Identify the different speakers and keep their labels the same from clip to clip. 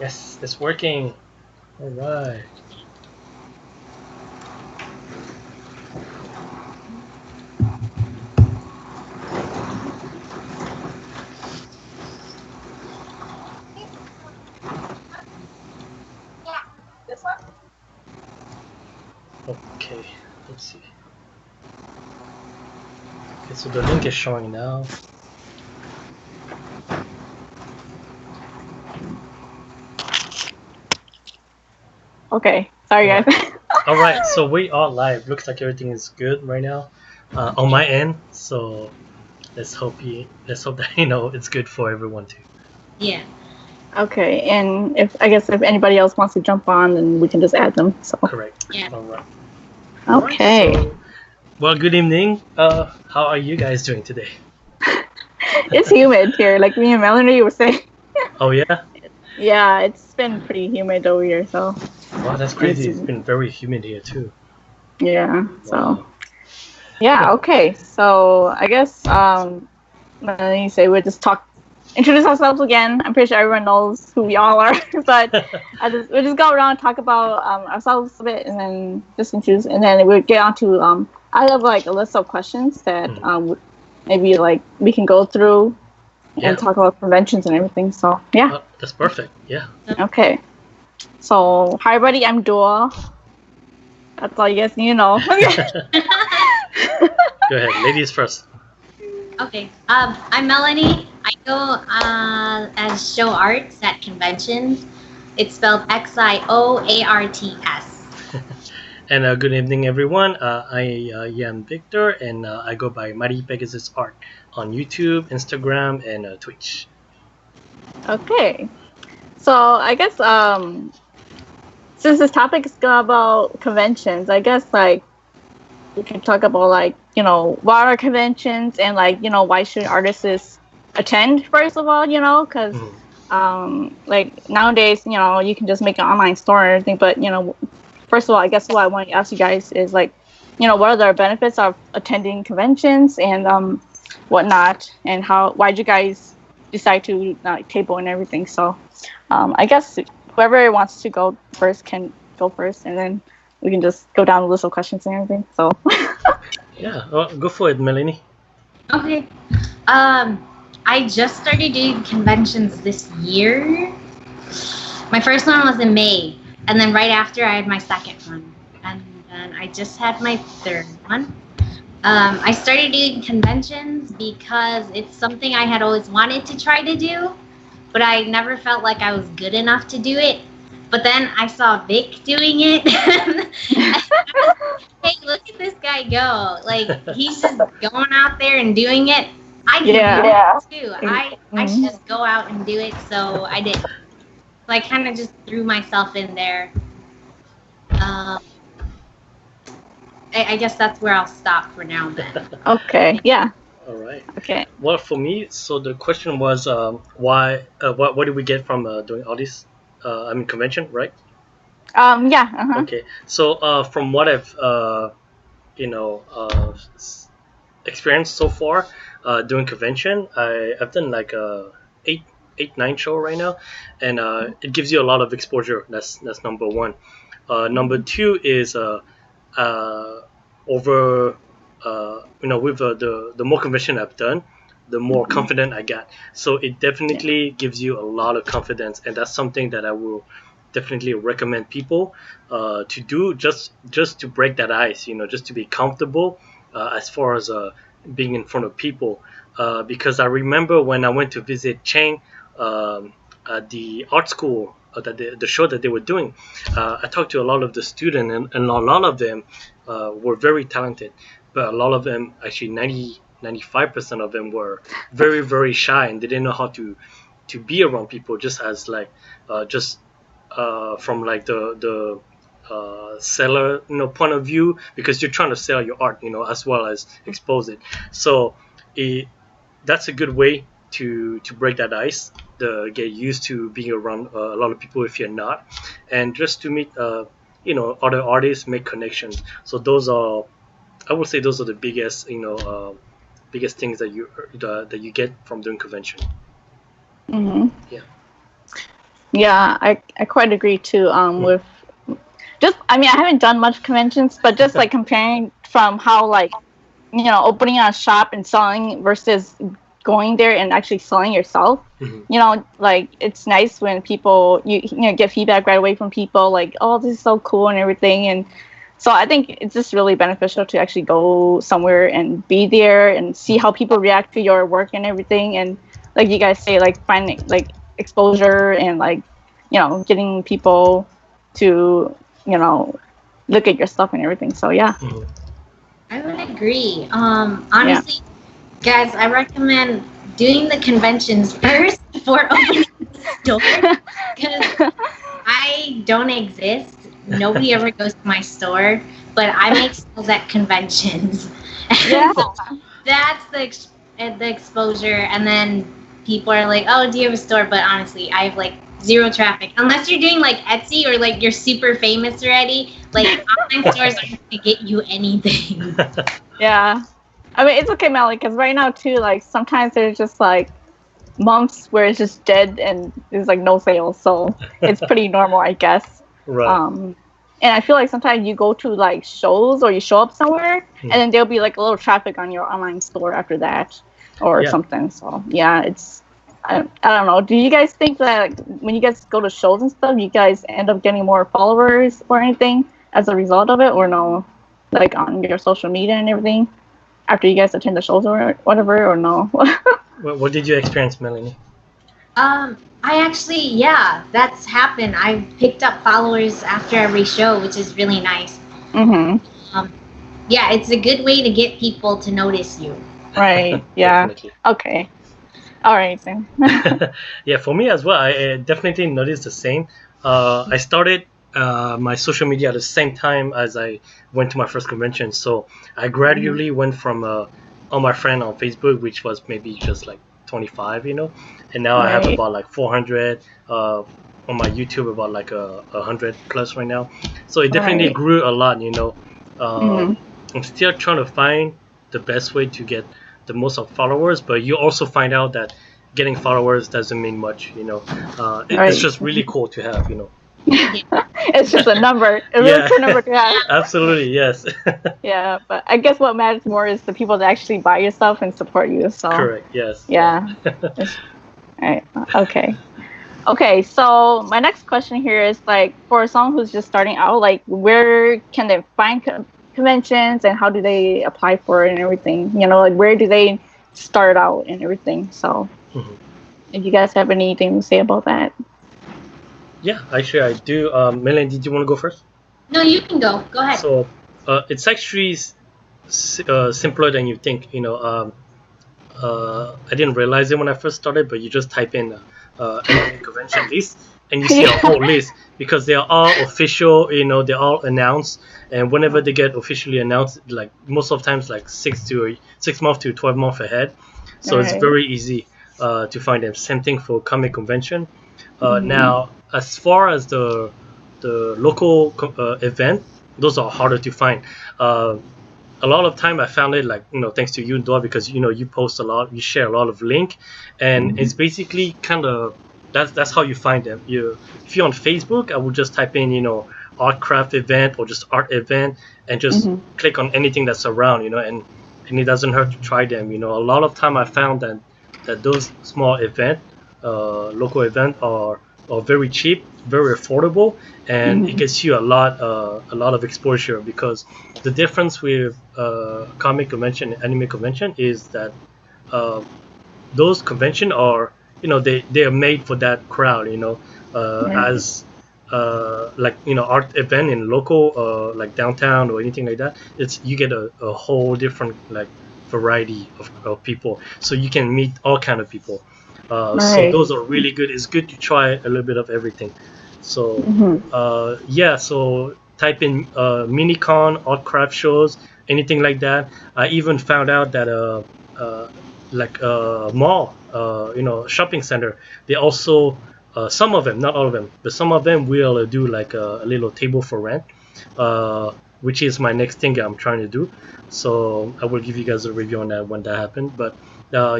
Speaker 1: Yes, it's working. All right. Okay, let's see. Okay, so the link is showing now.
Speaker 2: Okay, sorry
Speaker 1: All
Speaker 2: guys.
Speaker 1: right. All right, so we are live. Looks like everything is good right now on my end. So let's hope that it's good for everyone too.
Speaker 3: Yeah.
Speaker 2: Okay, and if anybody else wants to jump on, then we can just add them. So
Speaker 1: Correct.
Speaker 3: Yeah.
Speaker 1: All right. All right.
Speaker 2: okay,
Speaker 1: So, well, good evening. How are you guys doing today?
Speaker 2: it's humid here. Like me and Melanie were saying.
Speaker 1: Oh yeah.
Speaker 2: Yeah, it's been pretty humid over here. So
Speaker 1: Wow, that's
Speaker 2: it's
Speaker 1: crazy. It's been very humid here too.
Speaker 2: yeah. So
Speaker 1: Wow.
Speaker 2: yeah. Okay. So I guess Melanie say we'll just introduce ourselves again. I'm pretty sure everyone knows who we all are, but we'll just go around and talk about ourselves a bit, and then just introduce, and then we'll get on to I have like a list of questions that maybe like we can go through and
Speaker 1: Yeah.
Speaker 2: talk about conventions and everything. So yeah.
Speaker 1: That's perfect. Yeah.
Speaker 2: Okay. So hi everybody, I'm Dua. That's all you guys need to know.
Speaker 1: Go ahead, ladies first.
Speaker 3: Okay. I'm Melanie. I go as show arts at conventions. It's spelled XIOARTS.
Speaker 1: And good evening, everyone. I am Victor, and I go by Mighty Pegasus Art on YouTube, Instagram, and Twitch.
Speaker 2: Okay. So I guess since this topic is about conventions, I guess like we can talk about like what are conventions and like why should artists attend first of all, because like nowadays you can just make an online store and everything, but first of all I guess what I want to ask you guys is like what are the benefits of attending conventions and whatnot, and why'd you guys decide to table and everything. So I guess whoever wants to go first can go first, and then we can just go down the list of questions and everything. So
Speaker 1: Yeah, well, go for it, Melanie.
Speaker 3: Okay. I just started doing conventions this year. My first one was in May, and then right after I had my second one, and then I just had my third one. I started doing conventions because it's something I had always wanted to try to do, but I never felt like I was good enough to do it. But then I saw Vic doing it. Hey, look at this guy go. Like, he's just going out there and doing it. I can do it too. I should just go out and do it. So I did. So I kind of just threw myself in there. I guess that's where I'll stop for now then.
Speaker 2: Okay, yeah.
Speaker 1: All right.
Speaker 2: Okay.
Speaker 1: Well, for me, so the question was why? What did we get from doing all this? Convention, right?
Speaker 2: Yeah.
Speaker 1: Okay. So from what I've you know experienced so far doing convention, I've done like eight nine show right now, and it gives you a lot of exposure. That's number one. Number two is over with the more convention I've done, the more confident I got. So it definitely gives you a lot of confidence, and that's something that I will definitely recommend people to do, just to break that ice, just to be comfortable as far as being in front of people. Because I remember when I went to visit Chang at the art school, that the show that they were doing, I talked to a lot of the students, and a lot of them were very talented, but a lot of them, actually 95% of them, were very, very shy, and they didn't know how to be around people, just as like just from like the seller point of view, because you're trying to sell your art, as well as expose it. So that's a good way to break that ice, to get used to being around a lot of people if you're not, and just to meet other artists, make connections. So those are, I would say, those are the biggest biggest things that you get from doing convention.
Speaker 2: Mm-hmm.
Speaker 1: Yeah.
Speaker 2: Yeah, I quite agree too. With just, I mean, I haven't done much conventions, but just like comparing from how like, opening a shop and selling versus going there and actually selling yourself.
Speaker 1: Mhm.
Speaker 2: Like it's nice when people get feedback right away from people like, oh, this is so cool and everything. And so I think it's just really beneficial to actually go somewhere and be there and see how people react to your work and everything. And like you guys say, like finding like exposure and like getting people to look at your stuff and everything. So yeah.
Speaker 1: Mhm.
Speaker 3: I would agree. Honestly, guys, I recommend doing the conventions first before opening the store because I don't exist. Nobody ever goes to my store, but I make sales at conventions.
Speaker 2: Yeah.
Speaker 3: That's the exposure, and then people are like, "Oh, do you have a store?" But honestly, I have like zero traffic unless you're doing like Etsy or like you're super famous already. Like online stores aren't gonna get you anything.
Speaker 2: Yeah. I mean, it's okay, Melly, because right now too, like sometimes there's just like months where it's just dead and there's like no sales, so it's pretty normal, I guess.
Speaker 1: Right.
Speaker 2: And I feel like sometimes you go to like shows or you show up somewhere, and then there'll be like a little traffic on your online store after that, or
Speaker 1: Yeah.
Speaker 2: something. So yeah, it's I don't know. Do you guys think that like, when you guys go to shows and stuff, you guys end up getting more followers or anything as a result of it, or no? Like on your social media and everything after you guys attend the shows or whatever, or no?
Speaker 1: What did you experience, Melanie?
Speaker 3: I actually, yeah, that's happened. I picked up followers after every show, which is really nice. Yeah, it's a good way to get people to notice you.
Speaker 2: Right. Yeah.
Speaker 1: Definitely.
Speaker 2: Okay. All right then.
Speaker 1: Yeah, for me as well, I definitely noticed the same. I started my social media at the same time as I went to my first convention, so I gradually went from all my friends on Facebook, which was maybe just like 25, and now I have
Speaker 2: Right.
Speaker 1: about like 400. On my YouTube, about like 100 plus right now. So it definitely
Speaker 2: Right.
Speaker 1: grew a lot.
Speaker 2: Mhm.
Speaker 1: I'm still trying to find the best way to get the most of followers, but you also find out that getting followers doesn't mean much. It's
Speaker 2: Right.
Speaker 1: just really cool to have.
Speaker 2: It's just a number. A really
Speaker 1: Yeah.
Speaker 2: cool number to have.
Speaker 1: Absolutely, yes.
Speaker 2: Yeah, but I guess what matters more is the people that actually buy your stuff and support you. So
Speaker 1: Correct. Yes.
Speaker 2: yeah. Right. Okay. Okay. So my next question here is like for someone who's just starting out, like where can they find conventions and how do they apply for it and everything? Like where do they start out and everything? So
Speaker 1: Mhm.
Speaker 2: if you guys have anything to say about that.
Speaker 1: Yeah, actually, I do. Melanie, did you want to go first?
Speaker 3: No, you can go. Go ahead.
Speaker 1: So it's actually simpler than you think. I didn't realize it when I first started, but you just type in anime convention list and you see a whole list because they are all official. They're all announced, and whenever they get officially announced, like most of times, like 6 months to 12 months ahead. So it's
Speaker 2: Right.
Speaker 1: very easy to find them. Same thing for comic convention.
Speaker 2: Mhm.
Speaker 1: Now, as far as the local event, those are harder to find. A lot of time I found it like thanks to you, Dora, because you post a lot, you share a lot of link, and it's basically kind of that's how you find them. If you're on Facebook, I would just type in art craft event or just art event and just click on anything that's around, and it doesn't hurt to try them. A lot of time I found that those small local event are very cheap, very affordable, and it gets you a lot of exposure because the difference with comic convention and anime convention is that those convention are they are made for that crowd
Speaker 2: Right.
Speaker 1: as like art event in local like downtown or anything like that. It's you get a whole different like variety of people, so you can meet all kind of people. So
Speaker 2: Right.
Speaker 1: those are really good. It's good to try a little bit of everything. So yeah, so type in minicon, art craft shows, anything like that. I even found out that like mall, shopping center, they also some of them, not all of them, but some of them will do like a little table for rent, which is my next thing I'm trying to do. So I will give you guys a review on that when that happened. But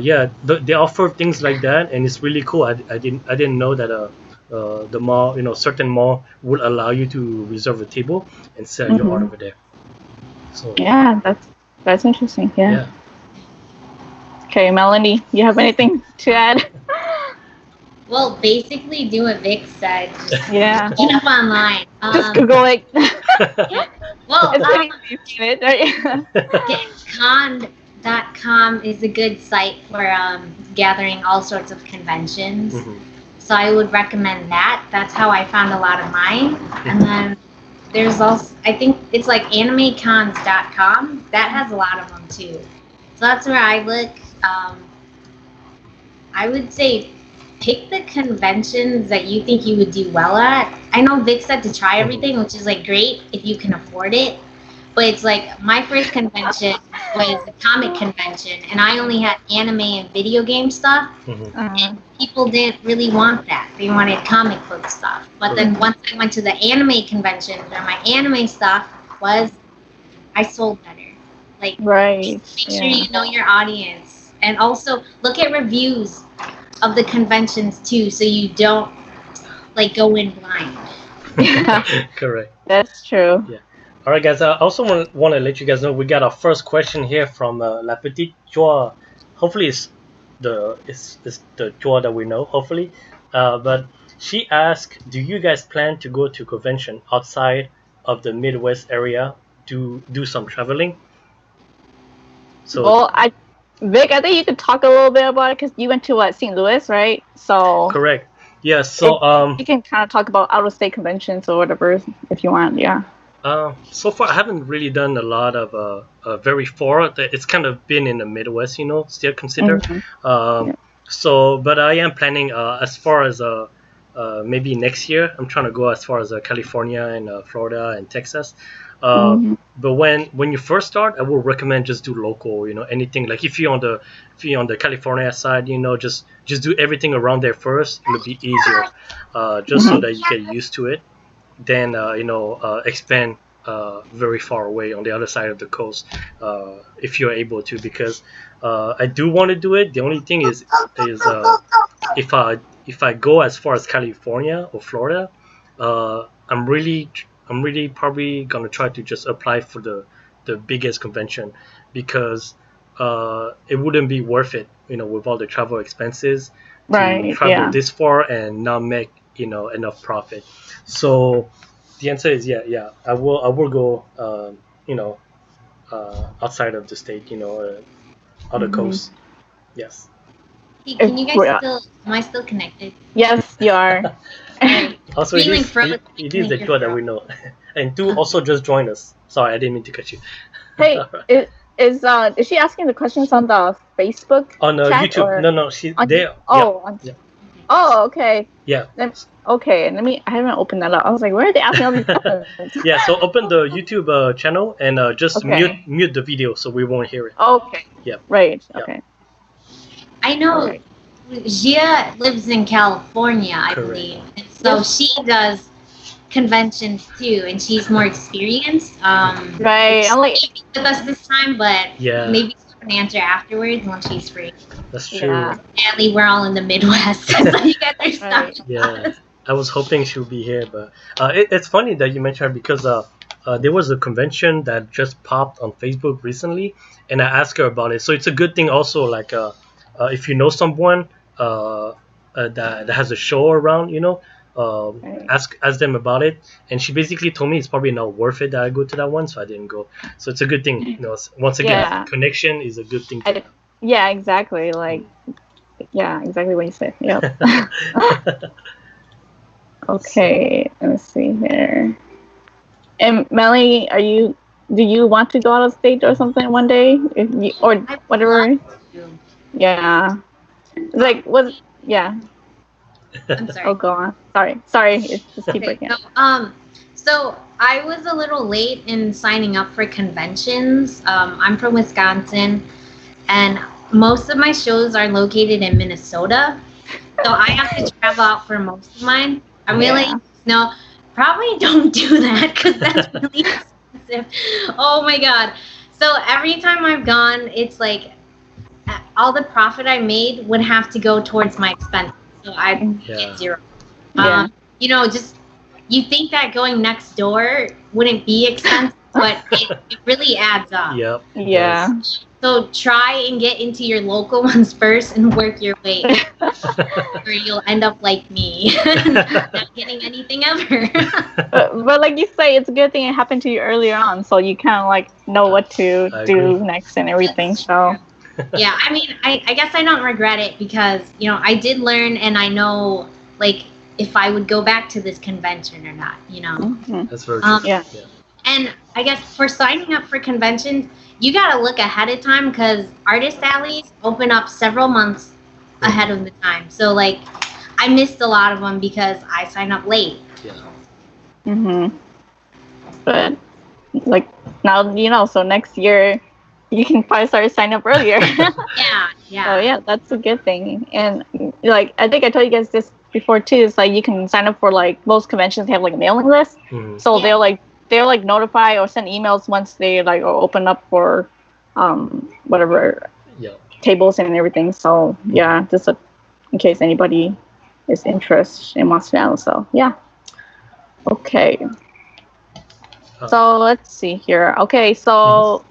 Speaker 1: yeah, they offer things like that, and it's really cool. I didn't know that the mall, certain mall will allow you to reserve a table and sell your art over there. So
Speaker 2: yeah, that's interesting. Yeah.
Speaker 1: yeah.
Speaker 2: Okay, Melanie, you have anything to add?
Speaker 3: Well, basically, do what Vic said. Just
Speaker 2: Yeah.
Speaker 3: look it up online.
Speaker 2: Just Google it.
Speaker 3: Well,
Speaker 2: It's pretty easy, right?
Speaker 3: GetCon.com is a good site for gathering all sorts of conventions.
Speaker 1: Mhm.
Speaker 3: So I would recommend that. That's how I found a lot of mine. And then there's also, I think it's like AnimeCons.com. That has a lot of them too. So that's where I look. I would say pick the conventions that you think you would do well at. I know Vic said to try everything, which is like great if you can afford it. But it's like my first convention was a comic convention, and I only had anime and video game stuff. And people didn't really want that. They wanted comic book stuff. But then once I went to the anime convention, where my anime stuff was, I sold better. Like,
Speaker 2: Right.
Speaker 3: make sure you know your audience, and also look at reviews of the conventions too, so you don't like go in blind.
Speaker 1: Correct.
Speaker 2: That's true.
Speaker 1: Yeah. All right, guys. I also want to let you guys know we got our first question here from La Petite Joie. Hopefully, it's the Joie that we know. Hopefully, but she asked, "Do you guys plan to go to convention outside of the Midwest area to do some traveling?" So,
Speaker 2: Well, Vic, I think you could talk a little bit about it because you went to St. Louis, right? So
Speaker 1: correct. Yeah. So
Speaker 2: you can kind of talk about out-of-state conventions or whatever if you want. Yeah.
Speaker 1: So far, I haven't really done a lot of very far. It's kind of been in the Midwest, still considered. So, but I am planning as far as maybe next year. I'm trying to go as far as California and Florida and Texas. But when you first start, I would recommend just do local. Anything like if you're on the California side, just do everything around there first. It'll be easier, just so that you get used to it. Then expand very far away on the other side of the coast if you're able to, because I do want to do it. The only thing is if I go as far as California or Florida, I'm really probably gonna try to just apply for the biggest convention, because it wouldn't be worth it, with all the travel expenses to travel this far and not make enough profit. So the answer is yeah. I will go outside of the state, other coast. Yes.
Speaker 3: Hey, can you guys still? Am I still connected?
Speaker 2: Yes, you are.
Speaker 1: Also, it is the Joe that we know, and Tu also just joined us. Sorry, I didn't mean to cut you.
Speaker 2: Hey, is she asking the questions on the Facebook?
Speaker 1: On YouTube?
Speaker 2: Or?
Speaker 1: No, she's there.
Speaker 2: Oh, okay.
Speaker 1: Yeah.
Speaker 2: Okay, I haven't opened that up. I was like, where are they asking all these questions?
Speaker 1: Yeah, so open the YouTube channel and just mute the video so we won't hear it.
Speaker 2: Okay.
Speaker 1: Yeah.
Speaker 2: Right. Okay.
Speaker 3: I know Gia lives in California, I believe. And so she does conventions too, and she's more experienced.
Speaker 2: Right. I'm like
Speaker 3: with us this time, but maybe she can answer afterwards when she's free.
Speaker 1: That's true.
Speaker 2: Yeah.
Speaker 3: Sadly, we're all in the Midwest, so you guys are stuck.
Speaker 1: Yeah. I was hoping she would be here, but it's funny that you mentioned her, because there was a convention that just popped on Facebook recently, and I asked her about it. So it's a good thing also, like if you know someone that has a show around, ask them about it. And she basically told me it's probably not worth it that I go to that one, so I didn't go. So it's a good thing. Once again, connection is a good thing.
Speaker 2: Yeah, exactly. Like, yeah, exactly what you said. Yep. Okay, let's see here. And Melanie, do you want to go out of state or something one day, or whatever? Yeah. Like yeah.
Speaker 3: I'm sorry.
Speaker 2: Oh, go on. Sorry. It's just keep breaking.
Speaker 3: So I was a little late in signing up for conventions. I'm from Wisconsin, and most of my shows are located in Minnesota. So I have to travel out for most of mine. I'm really probably don't do that, because that's really expensive. Oh my god. So every time I've gone, it's like all the profit I made would have to go towards my expenses. So I get zero.
Speaker 2: Yeah.
Speaker 3: Just you think that going next door wouldn't be expensive, but it really adds up.
Speaker 1: Yep.
Speaker 2: Yeah.
Speaker 3: So try and get into your local ones first and work your way or you'll end up like me, not getting anything ever.
Speaker 2: But like you say, it's a good thing it happened to you earlier on, so you kind of like know what to
Speaker 1: I
Speaker 2: do
Speaker 1: agree.
Speaker 2: next and everything.
Speaker 3: That's
Speaker 2: So
Speaker 3: Yeah, I mean, I guess I don't regret it because, I did learn and I know, like, if I would go back to this convention or not.
Speaker 2: mhm.
Speaker 1: That's very true.
Speaker 2: Yeah.
Speaker 3: And I guess for signing up for conventions, you got to look ahead of time because artist alleys open up several months ahead of the time. So, like, I missed a lot of them because I signed up late.
Speaker 1: Yeah.
Speaker 2: Mhm. But like now, so next year you can probably start signing up earlier.
Speaker 3: Yeah.
Speaker 2: So yeah, that's a good thing. And like I think I told you guys this before too. It's like you can sign up for like most conventions have like a mailing list, so
Speaker 3: Yeah.
Speaker 2: they'll like notify or send emails once they like are open up for whatever
Speaker 1: Yeah.
Speaker 2: tables and everything. So yeah, just in case anybody is interested and wants to know. So yeah. Okay. So let's see here. Okay, so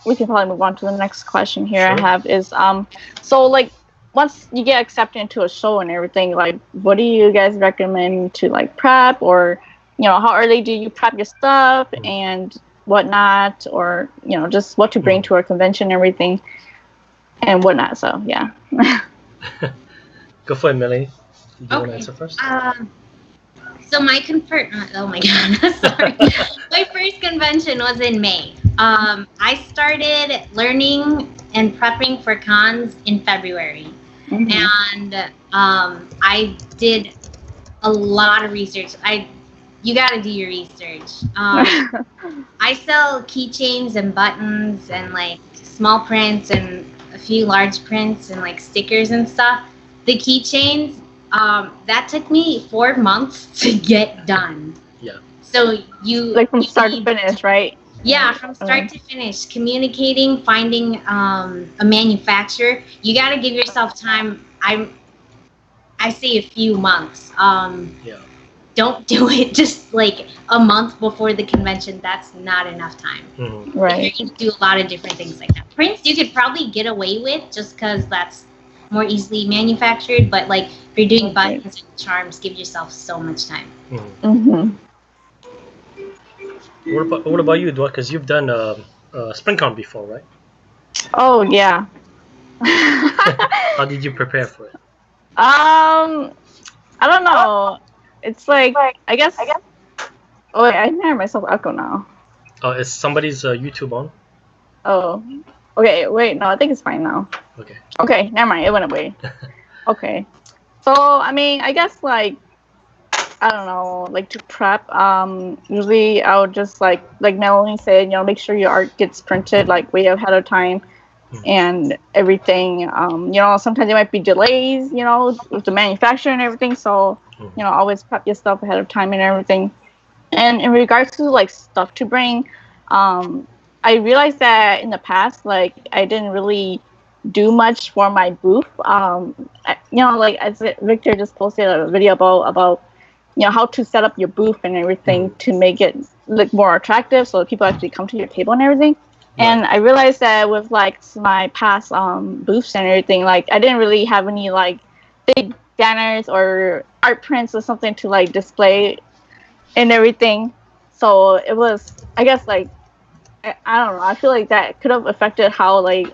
Speaker 2: we can probably move on to the next question here.
Speaker 1: Sure.
Speaker 2: I have is so like once you get accepted into a show and everything, like what do you guys recommend to like prep, or how early do you prep your stuff and whatnot, or just what to bring to a convention and everything and whatnot. So yeah.
Speaker 1: Go for it, Millie. Do you want to
Speaker 3: Okay.
Speaker 1: answer first?
Speaker 3: So oh my god, sorry. My first convention was in May. I started learning and prepping for cons in February.
Speaker 2: Mhm.
Speaker 3: And I did a lot of research. You got to do your research. I sell keychains and buttons and like small prints and a few large prints and like stickers and stuff. The keychains, that took me 4 months to get done.
Speaker 1: Yeah.
Speaker 3: So you
Speaker 2: like from
Speaker 3: you
Speaker 2: start to
Speaker 3: need-
Speaker 2: finish, right?
Speaker 3: Yeah, from start to finish, communicating, finding a manufacturer. You got to give yourself time. I say a few months.
Speaker 1: Yeah.
Speaker 3: Don't do it just like a month before the convention. That's not enough time.
Speaker 2: Right.
Speaker 3: You can do a lot of different things like that. Prints you could probably get away with just because that's more easily manufactured. But like if you're doing buttons and charms, give yourself so much time.
Speaker 2: Mhm.
Speaker 1: What about you, Dwight? Because you've done SpringCon before, right?
Speaker 2: Oh yeah.
Speaker 1: How did you prepare for it?
Speaker 2: I don't know. It's like I guess. Oh wait, I hear myself echo now.
Speaker 1: Oh, is somebody's YouTube on?
Speaker 2: Oh, okay. Wait, no, I think it's fine now.
Speaker 1: Okay.
Speaker 2: Okay, never mind. It went away. Okay. So I mean, I guess like I don't know, like to prep. Usually I would just like Melanie said, make sure your art gets printed like way ahead of time. And everything, sometimes there might be delays, with the manufacturer and everything. So, always prep your stuff ahead of time and everything. And in regards to like stuff to bring, I realized that in the past, like I didn't really do much for my booth. Like as Victor just posted a video about how to set up your booth and everything to make it look more attractive, so that people actually come to your table and everything. And I realized that with like my past booths and everything, like I didn't really have any like big banners or art prints or something to like display and everything. So it was, I guess, like I don't know. I feel like that could have affected how like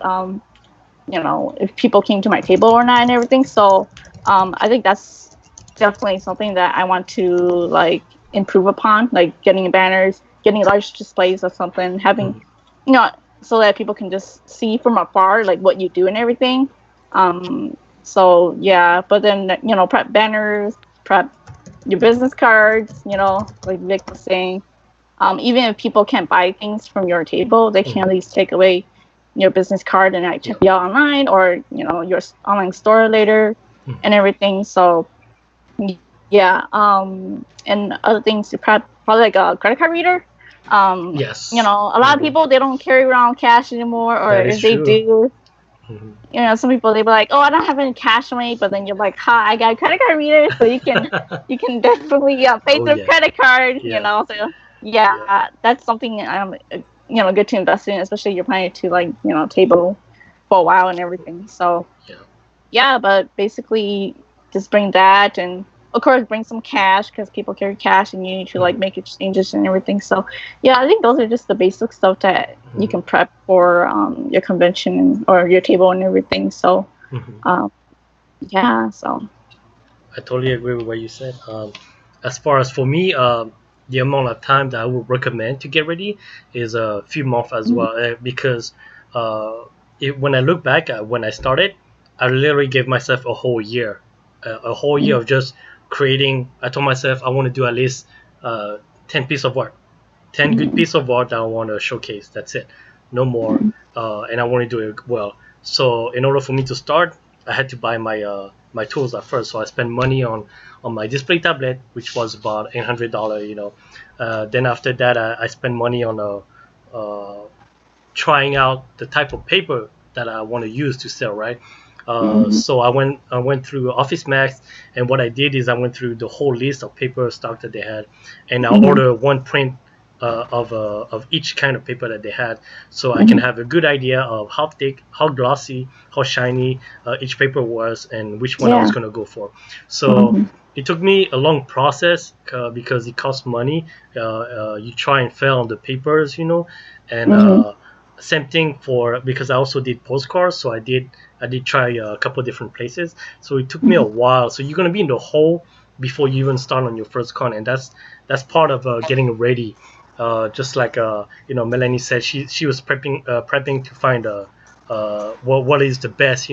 Speaker 2: if people came to my table or not and everything. So I think that's definitely something that I want to like improve upon, like getting banners, getting large displays of something, having so that people can just see from afar like what you do and everything. So yeah, but then prep banners, prep your business cards, like Vic was saying. Even if people can't buy things from your table, they can at least take away your business card and check you out online, or your online store later and everything. So yeah, and other things to prep, probably like a credit card reader.
Speaker 1: Yes.
Speaker 2: A lot of people, they don't carry around cash anymore, or
Speaker 1: That is
Speaker 2: if they
Speaker 1: true.
Speaker 2: do,
Speaker 1: Mhm.
Speaker 2: You know, some people, they be like, oh, I don't have any cash on me, but then you're like, ha, I got a credit card reader, so you can definitely pay
Speaker 1: Oh
Speaker 2: through
Speaker 1: yeah,
Speaker 2: credit card. You
Speaker 1: yeah,
Speaker 2: know, so
Speaker 1: yeah.
Speaker 2: yeah, that's something good to invest in, especially you're planning to like table for a while and everything. So
Speaker 1: Yeah.
Speaker 2: yeah, but basically just bring that, and of course bring some cash because people carry cash and you need to like
Speaker 1: Mhm.
Speaker 2: make exchanges and everything. So yeah, I think those are just the basic stuff that you
Speaker 1: Mhm.
Speaker 2: can prep for your convention or your table and everything. So
Speaker 1: Mhm.
Speaker 2: um, yeah, so
Speaker 1: I totally agree with what you said. As far as for me, the amount of time that I would recommend to get ready is a few months as
Speaker 2: mhm,
Speaker 1: well, because when I look back at when I started, I literally gave myself a whole year, a whole year
Speaker 2: mhm,
Speaker 1: of just creating. I told myself I want to do at least 10 pieces of work, 10 good
Speaker 2: mhm,
Speaker 1: pieces of art that I want to showcase. That's it, no more. And I want to do it well. So in order for me to start, I had to buy my tools at first. So I spent money on my display tablet, which was about $800. Then after that, I spent money on trying out the type of paper that I want to use to sell, right?
Speaker 2: mhm,
Speaker 1: So I went through Office Max, and what I did is I went through the whole list of paper stock that they had, and I
Speaker 2: mhm,
Speaker 1: ordered one print of each kind of paper that they had, so I can
Speaker 2: mhm,
Speaker 1: have a good idea of how thick, how glossy, how shiny each paper was, and which one I was
Speaker 2: yeah,
Speaker 1: gonna go for. So
Speaker 2: mhm,
Speaker 1: it took me a long process because it costs money. You try and fail on the papers, and
Speaker 2: mhm,
Speaker 1: same thing for because I also did postcards, so I did try a couple of different places. So it took me a
Speaker 2: mhm,
Speaker 1: while. So you're gonna be in the hole before you even start on your first con, and that's part of getting ready. Just like Melanie said, she was prepping to find what is the best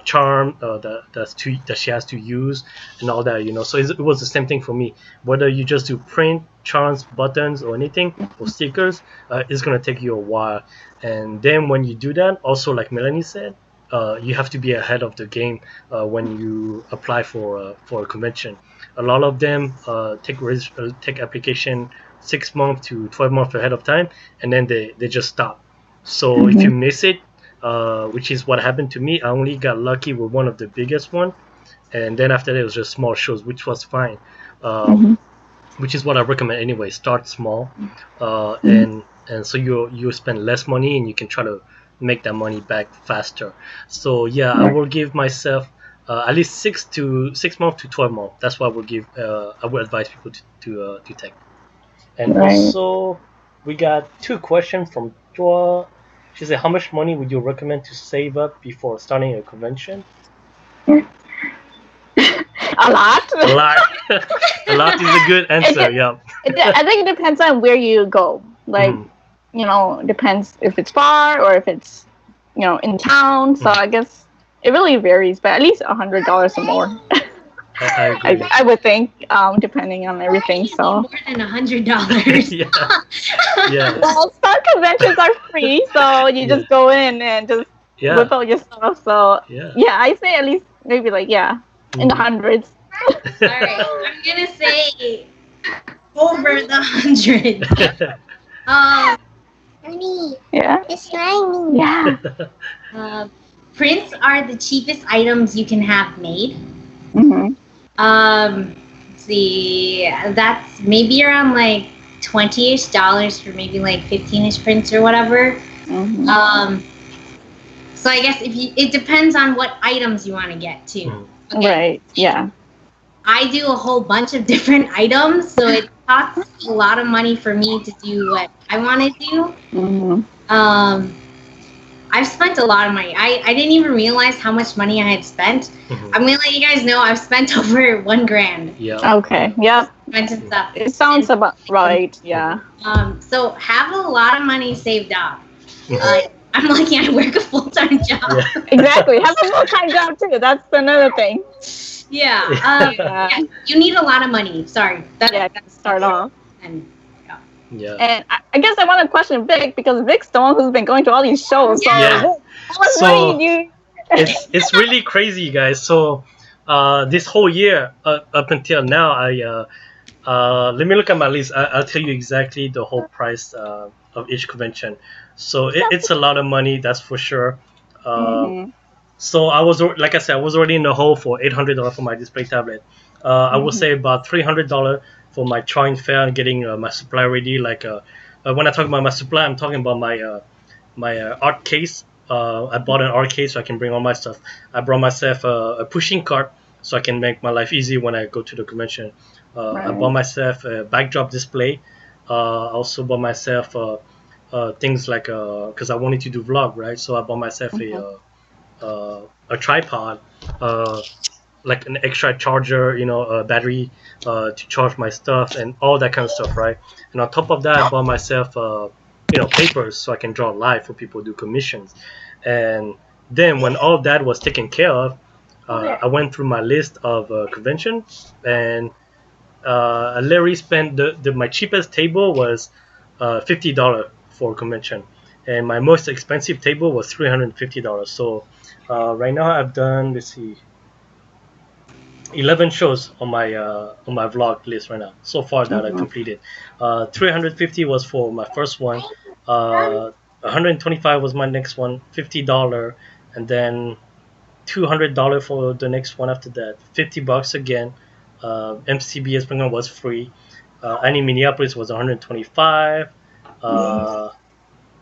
Speaker 1: charm that she has to use and all that. So it was the same thing for me. Whether you just do print charms, buttons, or anything, or stickers, it's gonna take you a while. And then when you do that, also like Melanie said, you have to be ahead of the game when you apply for a convention. A lot of them take application 6 months to 12 months ahead of time, and then they just stop. So if you
Speaker 2: mhm,
Speaker 1: miss it, which is what happened to me, I only got lucky with one of the biggest one, and then after that it was just small shows, which was fine. Um,
Speaker 2: mhm,
Speaker 1: which is what I recommend anyway. Start small,
Speaker 2: mhm,
Speaker 1: and so you spend less money and you can try to make that money back faster. So yeah, I
Speaker 2: right,
Speaker 1: will give myself at least 6 months to 12 months. That's what I would give. I would advise people to take. And
Speaker 2: right.
Speaker 1: also, we got two questions from Joa. She said, "How much money would you recommend to save up before starting a convention?"
Speaker 2: A lot.
Speaker 1: A lot. A lot is a good answer. Yeah.
Speaker 2: I think it depends on where you go. Like,
Speaker 1: Hmm.
Speaker 2: depends if it's far or if it's, in town. So
Speaker 1: Hmm.
Speaker 2: I guess it really varies, but at least $100 or more.
Speaker 1: I agree.
Speaker 2: I would think, depending on everything.
Speaker 3: You need
Speaker 2: So,
Speaker 3: more than $100.
Speaker 1: Yeah. Yes.
Speaker 2: well, Star conventions are free, so you
Speaker 1: Yeah.
Speaker 2: just go in and just whip
Speaker 1: Yeah.
Speaker 2: out your stuff. So,
Speaker 1: Yeah.
Speaker 2: yeah, I say at least maybe like in the
Speaker 1: Hmm.
Speaker 2: hundreds.
Speaker 3: All right, I'm gonna say over the hundreds. Um,
Speaker 2: Yeah. Yeah.
Speaker 3: uh, prints are the cheapest items you can have made.
Speaker 2: Hmm.
Speaker 3: Let's see, that's maybe around like $20-ish for maybe like 15-ish prints or whatever.
Speaker 2: Hmm.
Speaker 3: Um, so I guess it depends on what items you want to get too.
Speaker 1: Mhm.
Speaker 3: Okay,
Speaker 2: Right. Yeah.
Speaker 3: I do a whole bunch of different items, so it costs a lot of money for me to do what I want to do.
Speaker 2: Hmm.
Speaker 3: Um, I've spent a lot of money. I didn't even realize how much money I had spent.
Speaker 1: Mhm.
Speaker 3: I'm gonna let you guys know I've spent over 1 grand
Speaker 1: Yeah.
Speaker 2: Okay. Yep.
Speaker 3: expensive stuff.
Speaker 2: It sounds about
Speaker 3: And,
Speaker 2: right. Yeah.
Speaker 3: so have a lot of money saved up.
Speaker 1: Mhm.
Speaker 3: I'm lucky I work a full-time job.
Speaker 1: Yeah.
Speaker 2: Exactly. Have a full-time job too. That's another thing.
Speaker 3: Yeah.
Speaker 2: Yeah.
Speaker 3: Yeah. You need a lot of money. Sorry.
Speaker 2: Yeah. To start off.
Speaker 3: And yeah.
Speaker 1: Yeah.
Speaker 2: And I guess I want to question Vic because Vic's the one who's been going to all these shows. So
Speaker 1: Yeah.
Speaker 2: Vic, how much
Speaker 1: So
Speaker 2: money you?
Speaker 1: it's really crazy, guys. So this whole year up until now, Let me look at my list. I'll tell you exactly the whole price of each convention. So it's a lot of money, that's for sure. Uh,
Speaker 2: Mm-hmm.
Speaker 1: so like I said, I was already in the hole for $800 for my display tablet. I would say about $300 for my trying fair and getting my supply ready. When I talk about my supply, I'm talking about my art case. I bought an art case so I can bring all my stuff. I brought myself a pushing cart so I can make my life easy when I go to the convention. I bought
Speaker 2: Right.
Speaker 1: myself a backdrop display. I also bought myself things like because I wanted to do vlog, right? So I bought myself
Speaker 2: Mm-hmm.
Speaker 1: a tripod, uh, like an extra charger, a battery to charge my stuff and all that kind of stuff, right? And on top of that, I bought myself, papers so I can draw live for people who do commissions. And then when all that was taken care of, I went through my list of convention, and Larry spent my cheapest table was $50 for a convention, and my most expensive table was $350. So right now I've done, let's see, 11 shows on my vlog list right now so far that I
Speaker 2: Mm-hmm.
Speaker 1: completed. 350 was for my first one. 125 was my next one. $50, and then $200 for the next one after that. $50 again. MCBS program was free. Any Minneapolis was 125. Uh,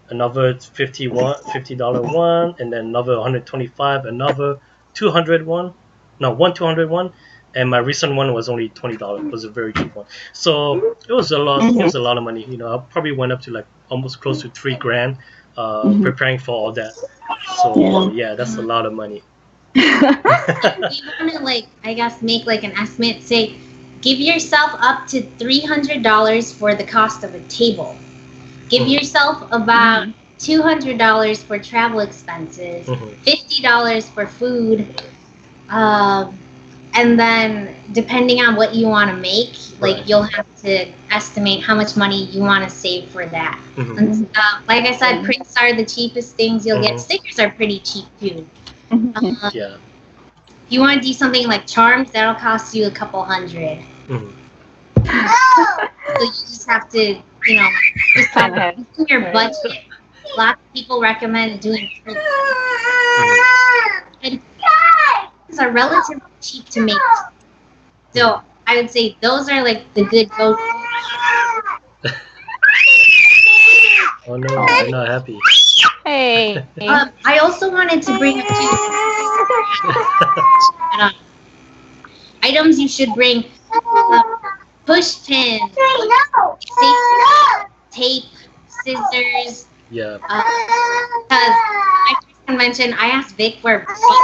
Speaker 1: Another $50 one, and then another 125, another 200 one, no, one 200 one, and my recent one was only $20. It was a very cheap one. So it was a lot. It
Speaker 2: Mm-hmm.
Speaker 1: was a lot of money. I probably went up to like almost close to 3 grand
Speaker 2: Mm-hmm.
Speaker 1: preparing for all that. So
Speaker 2: Yeah.
Speaker 1: yeah, that's a lot of money.
Speaker 3: You want to I guess make like an estimate. Say, give yourself up to $300 for the cost of a table. Give
Speaker 1: Mhm,
Speaker 3: yourself about $200 for travel expenses,
Speaker 1: mhm,
Speaker 3: $50 for food, um, and then depending on what you want to make,
Speaker 1: right.
Speaker 3: you'll have to estimate how much money you want to save for that.
Speaker 1: Mhm,
Speaker 3: And like I said,
Speaker 2: Mhm.
Speaker 3: prints are the cheapest things you'll get.
Speaker 1: mhm,
Speaker 3: Stickers are pretty cheap too.
Speaker 2: Mhm.
Speaker 1: yeah.
Speaker 3: If you want to do something like charms, that'll cost you a couple hundred.
Speaker 1: Mhm,
Speaker 3: So you just have to, just
Speaker 2: Plan
Speaker 3: kind of
Speaker 2: ahead.
Speaker 3: in your
Speaker 2: Right.
Speaker 3: budget. Lots of people recommend doing prints.
Speaker 1: mhm,
Speaker 3: And prints are relatively cheap to make. So I would say those are like the good go.
Speaker 1: oh no, they're
Speaker 2: Oh.
Speaker 1: not happy.
Speaker 2: Hey.
Speaker 3: I also wanted to bring up items you should bring: push pins, safety tape, scissors.
Speaker 1: Yeah.
Speaker 3: Because my first convention, I asked Vic where
Speaker 2: Oh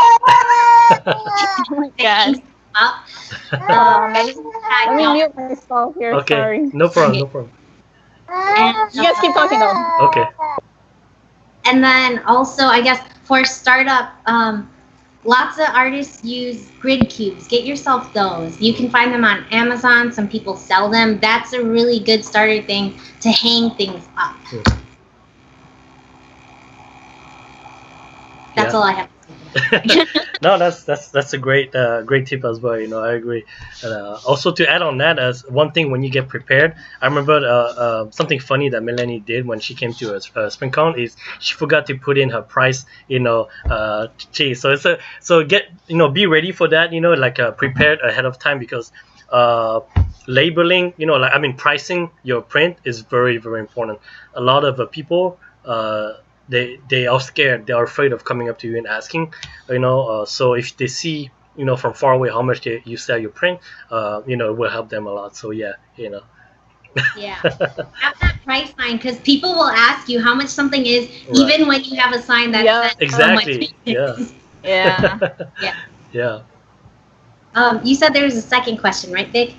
Speaker 2: my god.
Speaker 3: things up.
Speaker 2: Let me mute myself here.
Speaker 1: Okay,
Speaker 2: Sorry.
Speaker 1: no problem, no problem.
Speaker 3: And,
Speaker 2: You guys keep talking though.
Speaker 1: Okay.
Speaker 3: and then also, I guess for startup, lots of artists use grid cubes. Get yourself those. You can find them on Amazon. Some people sell them. That's a really good starter thing to hang things up. That's
Speaker 1: Yeah.
Speaker 3: all I have to say.
Speaker 1: No, that's a great great tip as well. I agree. Also, to add on that, as one thing when you get prepared, I remember something funny that Melanie did when she came to a SpringCon is she forgot to put in her price. Gee, so get be ready for that. Prepared ahead of time because labeling, pricing your print is very very important. A lot of people. They are scared, they are afraid of coming up to you and asking, so if they see from far away how much you sell your print, it will help them a lot. So yeah.
Speaker 3: Yeah. Have that price sign because people will ask you how much something is,
Speaker 1: Right.
Speaker 3: even when you have a sign that
Speaker 2: Yeah.
Speaker 3: says
Speaker 1: Exactly.
Speaker 3: how much it is.
Speaker 2: Yeah.
Speaker 3: Yeah.
Speaker 1: Yeah.
Speaker 3: You said there was a second question, right, Vic?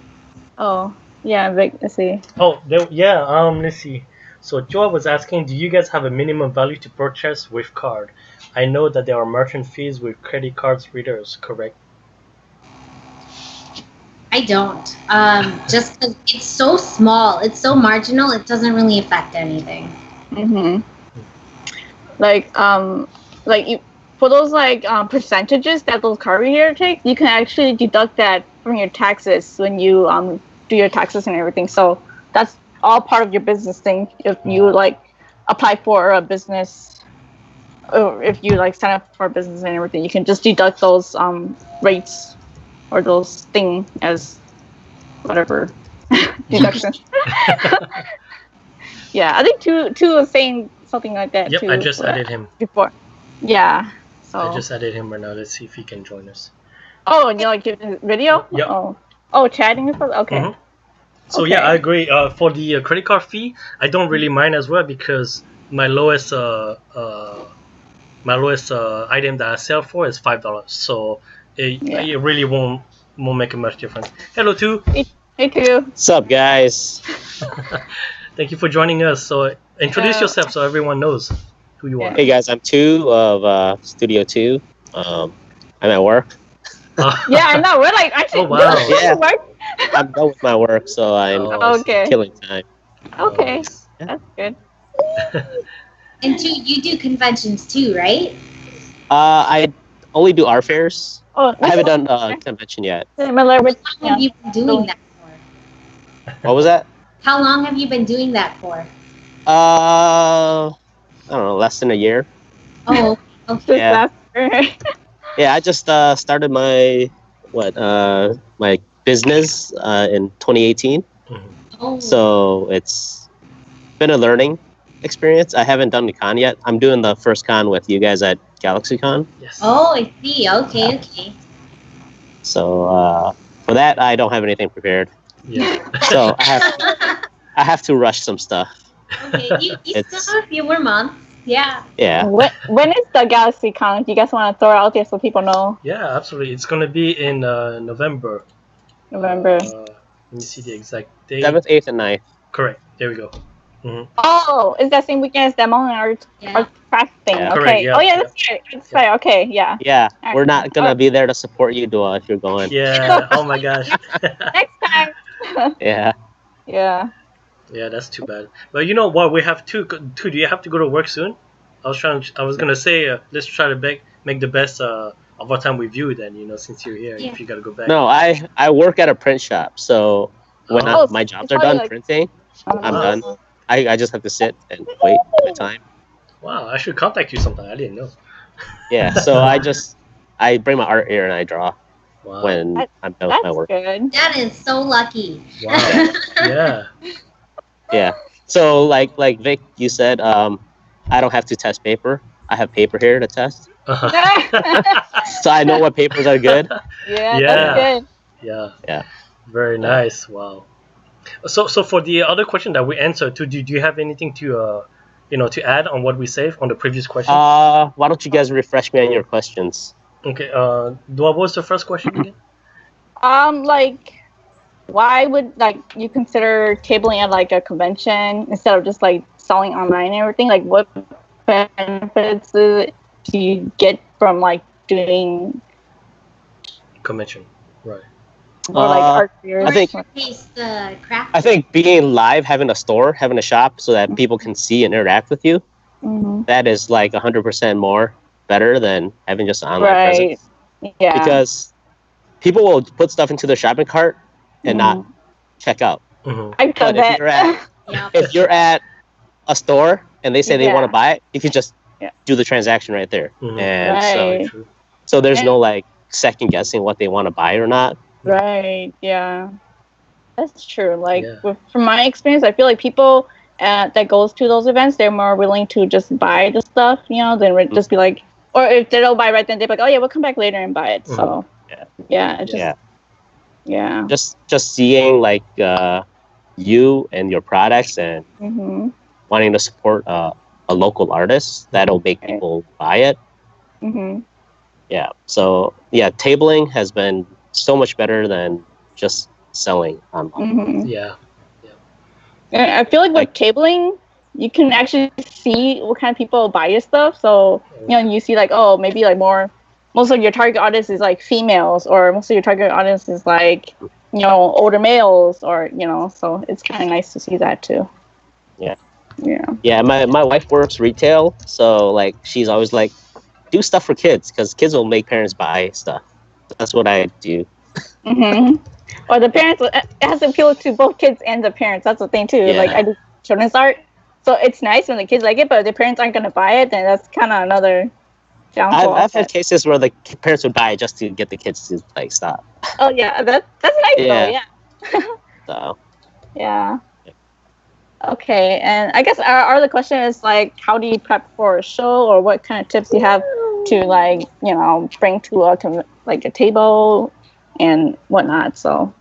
Speaker 2: Oh. Yeah, Vic, let's see.
Speaker 1: Let's see. So Joa was asking, do you guys have a minimum value to purchase with card? I know that there are merchant fees with credit cards readers, correct?
Speaker 3: I don't. Just because it's so small, it's so marginal, it doesn't really affect anything.
Speaker 2: Mm-hmm. For those percentages that those card reader take, you can actually deduct that from your taxes when you do your taxes and everything. So that's all part of your business thing. If you like apply for a business, or if you like sign up for a business and everything, you can just deduct those rates or those thing as whatever deduction. Yeah, I think two was saying something like that
Speaker 1: Yep,
Speaker 2: too.
Speaker 1: I just added him.
Speaker 2: Before. Yeah. So.
Speaker 1: I just added him right now. Let's see if he can join us.
Speaker 2: Oh, and you like give the video?
Speaker 1: Yep.
Speaker 2: Oh, chatting and stuff. Okay.
Speaker 1: Mm-hmm. So
Speaker 2: okay.
Speaker 1: yeah, I agree. For the credit card fee, I don't really mind as well because my lowest item that I sell for is $5. So it really won't make a much difference. Hello, too.
Speaker 2: Hey, too.
Speaker 4: What's up, guys?
Speaker 1: Thank you for joining us. So introduce yourself so everyone knows who you are.
Speaker 4: Hey guys, I'm 2 of Studio 2. I'm at work.
Speaker 2: Yeah, I know. We're like actually.
Speaker 1: Oh wow.
Speaker 4: Yeah.
Speaker 2: Work?
Speaker 4: I'm done with my work, so I'm
Speaker 2: okay.
Speaker 4: killing time.
Speaker 2: Okay,
Speaker 4: Yeah.
Speaker 2: that's good.
Speaker 3: And you do conventions too, right?
Speaker 4: I only do art fairs.
Speaker 2: Oh,
Speaker 4: I haven't done a convention yet.
Speaker 2: similar with.
Speaker 3: How long have you been doing that for?
Speaker 4: What was that?
Speaker 3: How long have you been doing that for?
Speaker 4: I don't know, less than a year.
Speaker 3: Oh, okay.
Speaker 4: Yeah. Yeah, I just started my my business in 2018.
Speaker 3: Oh.
Speaker 4: So it's been a learning experience. I haven't done the con yet. I'm doing the first con with you guys at GalaxyCon.
Speaker 1: Yes.
Speaker 3: Oh, I see. Okay, okay.
Speaker 4: So for that, I don't have anything prepared.
Speaker 1: Yeah.
Speaker 4: So I have to rush some stuff.
Speaker 3: Okay, you still have a few more months. Yeah.
Speaker 4: Yeah.
Speaker 2: When is the Galaxy Con? Do you guys want to throw it out there so people know?
Speaker 1: Yeah, absolutely. It's gonna be in November.
Speaker 2: November.
Speaker 1: Let me see the exact date.
Speaker 4: 7th, 8th, and 9th.
Speaker 1: Correct. There we go. Mm-hmm.
Speaker 2: Oh, is that same weekend as demo and art craft thing?
Speaker 4: Yeah.
Speaker 2: Okay.
Speaker 1: Correct, yeah,
Speaker 2: Oh yeah, that's right. That's right. Okay, yeah.
Speaker 4: Yeah, we're not gonna
Speaker 2: Oh.
Speaker 4: be there to support you, Dua, if you're going.
Speaker 1: Yeah. Oh my gosh.
Speaker 2: Next time.
Speaker 4: Yeah.
Speaker 2: Yeah.
Speaker 1: Yeah, that's too bad. But you know what? We have two. Do you have to go to work soon? I was gonna say let's try to make the best of our time with you. Then since you're here, if you gotta go back.
Speaker 4: No, I work at a print shop, so when
Speaker 1: Oh.
Speaker 4: my jobs
Speaker 2: it's
Speaker 4: are done
Speaker 2: probably like-
Speaker 4: printing, I'm
Speaker 1: Wow.
Speaker 4: done. I just have to sit and wait my time.
Speaker 1: Wow, I should contact you sometime. I didn't know.
Speaker 4: Yeah, so I bring my art here and I draw
Speaker 1: Wow.
Speaker 4: when I'm done with my
Speaker 2: That's
Speaker 4: work.
Speaker 2: good.
Speaker 3: That is so lucky.
Speaker 1: Wow. Yeah.
Speaker 4: Yeah. So like Vic, you said, I don't have to test paper. I have paper here to test, so I know what papers are good.
Speaker 2: Yeah,
Speaker 1: Yeah.
Speaker 2: that's good.
Speaker 1: Yeah.
Speaker 4: Yeah.
Speaker 1: Very nice. Wow. So for the other question that we answered, do you have anything to to add on what we said on the previous question?
Speaker 4: Why don't you guys refresh me on your questions?
Speaker 1: Okay. What was the first question again?
Speaker 2: Like, why would you consider tabling at like a convention instead of just like selling online and everything? Like, what benefits do you get from like doing
Speaker 1: Convention. Right.
Speaker 2: or like art fairs?
Speaker 4: I think-
Speaker 3: Taste the craft.
Speaker 4: I think being live, having a store, having a shop, so that people can see and interact with you,
Speaker 2: Mhm.
Speaker 4: that is like 100% more better than having just an online
Speaker 2: Right.
Speaker 4: presence.
Speaker 2: Yeah.
Speaker 4: Because people will put stuff into their shopping cart and not check out.
Speaker 1: Mm-hmm.
Speaker 2: I've done
Speaker 4: But if you're
Speaker 2: that.
Speaker 4: at
Speaker 3: Yeah.
Speaker 4: if you're at a store and they say they want
Speaker 2: Yeah.
Speaker 4: to buy it, you can just
Speaker 2: Yeah.
Speaker 4: do the transaction right there.
Speaker 1: Mhm.
Speaker 4: And
Speaker 2: Right.
Speaker 1: True.
Speaker 4: so there's no like second guessing what they want to buy or not.
Speaker 2: Right. Yeah. That's true. Like
Speaker 1: Yeah.
Speaker 2: from my experience, I feel like people that goes to those events, they're more willing to just buy the stuff, than just be like, or if they don't buy right then, they're like, oh yeah, we'll come back later and buy it. So yeah, it's just yeah.
Speaker 4: Just seeing like you and your products and
Speaker 2: Mhm.
Speaker 4: wanting to support a local artist, that'll make
Speaker 2: Right.
Speaker 4: people buy it.
Speaker 2: Mhm.
Speaker 4: Yeah. So yeah, tabling has been so much better than just selling online.
Speaker 2: Mhm.
Speaker 1: Yeah.
Speaker 2: And I feel like with tabling, you can actually see what kind of people buy your stuff. So you see like, oh, maybe like most of your target audience is like females, or most of your target audience is like older males, or so it's kind of nice to see that too.
Speaker 4: Yeah.
Speaker 2: Yeah.
Speaker 4: Yeah, my wife works retail, so like she's always like, do stuff for kids because kids will make parents buy stuff. That's what I do.
Speaker 2: Mm-hmm. Or the parents, it has to appeal to both kids and the parents. That's the thing too.
Speaker 4: Yeah.
Speaker 2: Like I do children's art, so it's nice when the kids like it, but if the parents aren't gonna buy it, then that's kind of another downfall.
Speaker 4: I've had cases where the parents would buy it just to get the kids to like stop.
Speaker 2: Oh yeah, that's nice though.
Speaker 4: Yeah.
Speaker 2: Yeah.
Speaker 4: So
Speaker 2: Yeah. Okay, and I guess our other question is like, how do you prep for a show, or what kind of tips you have to like, bring to a table and whatnot. So,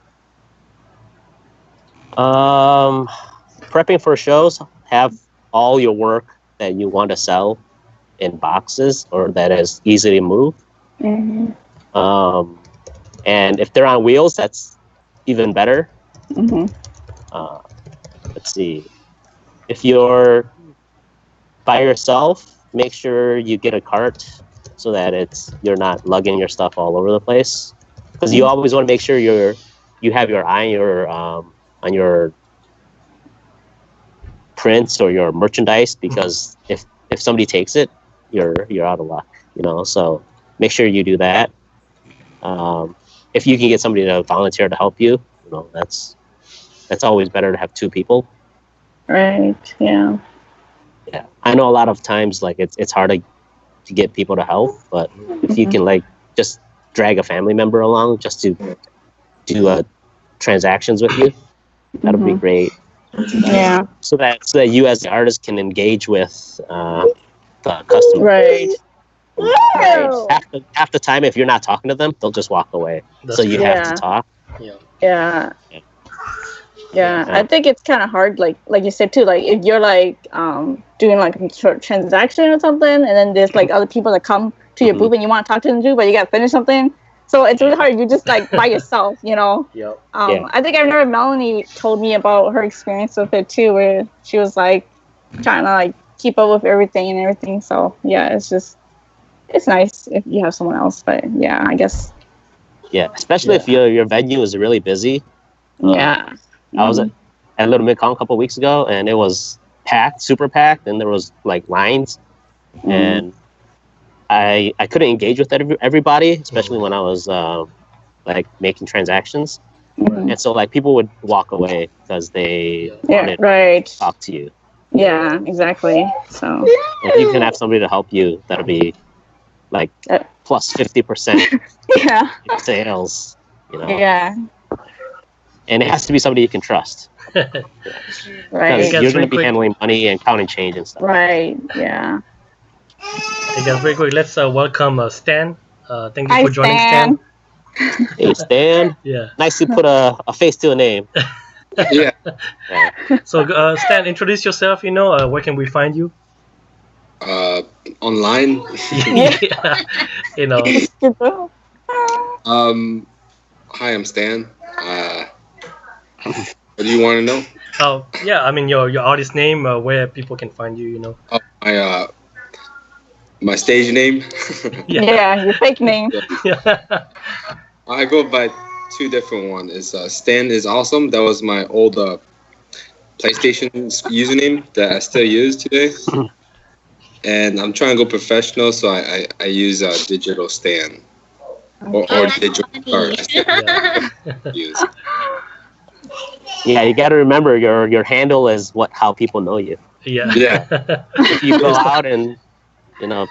Speaker 4: prepping for shows, have all your work that you want to sell in boxes or that is easy to move.
Speaker 2: mm-hmm.
Speaker 4: And if they're on wheels, that's even better.
Speaker 2: Mm-hmm.
Speaker 4: Let's see. If you're by yourself, make sure you get a cart so that you're not lugging your stuff all over the place. Because you always want to make sure you have your eye on your prints or your merchandise, because if somebody takes it, you're out of luck. So make sure you do that. If you can get somebody to volunteer to help you, that's always better to have two people.
Speaker 2: Right. Yeah.
Speaker 4: Yeah, I know a lot of times like it's hard to get people to help, but if you can like just drag a family member along just to do transactions with you, that'll be great.
Speaker 2: Yeah.
Speaker 4: So that you as the artist can engage with the customer.
Speaker 2: Right.
Speaker 4: Half the time, if you're not talking to them, they'll just walk away. So you have to talk.
Speaker 2: Yeah. Yeah, I think it's kind of hard, like you said too. Like if you're like doing like a short transaction or something, and then there's like other people that come to your booth and you want to talk to them too, but you got to finish something. So it's really hard. You're just like by yourself, I think I remember Melanie told me about her experience with it too, where she was like trying to like keep up with everything and everything. So yeah, it's nice if you have someone else. But yeah, I guess.
Speaker 4: Yeah, especially if your venue is really busy.
Speaker 2: Yeah.
Speaker 4: I was at Little Mid-Con a couple of weeks ago, and it was packed, super packed, and there was like lines, and I couldn't engage with everybody, especially when I was like making transactions, and so like people would walk away because they wanted to talk to you.
Speaker 2: Yeah, exactly. So
Speaker 4: if you can have somebody to help you, that'll be like plus 50% in sales.
Speaker 2: Yeah.
Speaker 4: And it has to be somebody you can trust.
Speaker 2: Right.
Speaker 4: You're going to be handling money and counting change and stuff.
Speaker 2: Right. Yeah.
Speaker 1: Hey guys, very quick, let's welcome Stan. Thank you for joining, Stan.
Speaker 4: Hey, Stan.
Speaker 1: Yeah.
Speaker 4: Nice to put a face to a name.
Speaker 5: Yeah.
Speaker 1: So, Stan, introduce yourself. Where can we find you?
Speaker 5: Online. Hi, I'm Stan. What do you want to know?
Speaker 1: Oh, yeah. I mean, your artist name, where people can find you.
Speaker 5: Oh, my stage name.
Speaker 2: Yeah, your fake name.
Speaker 1: Yeah.
Speaker 5: I go by two different ones. It's Stan is awesome. That was my old PlayStation username that I still use today. And I'm trying to go professional, so I use Digital Stan or Digital Art. Use.
Speaker 4: Yeah, you got to remember your handle is how people know you.
Speaker 1: Yeah.
Speaker 4: If you go out and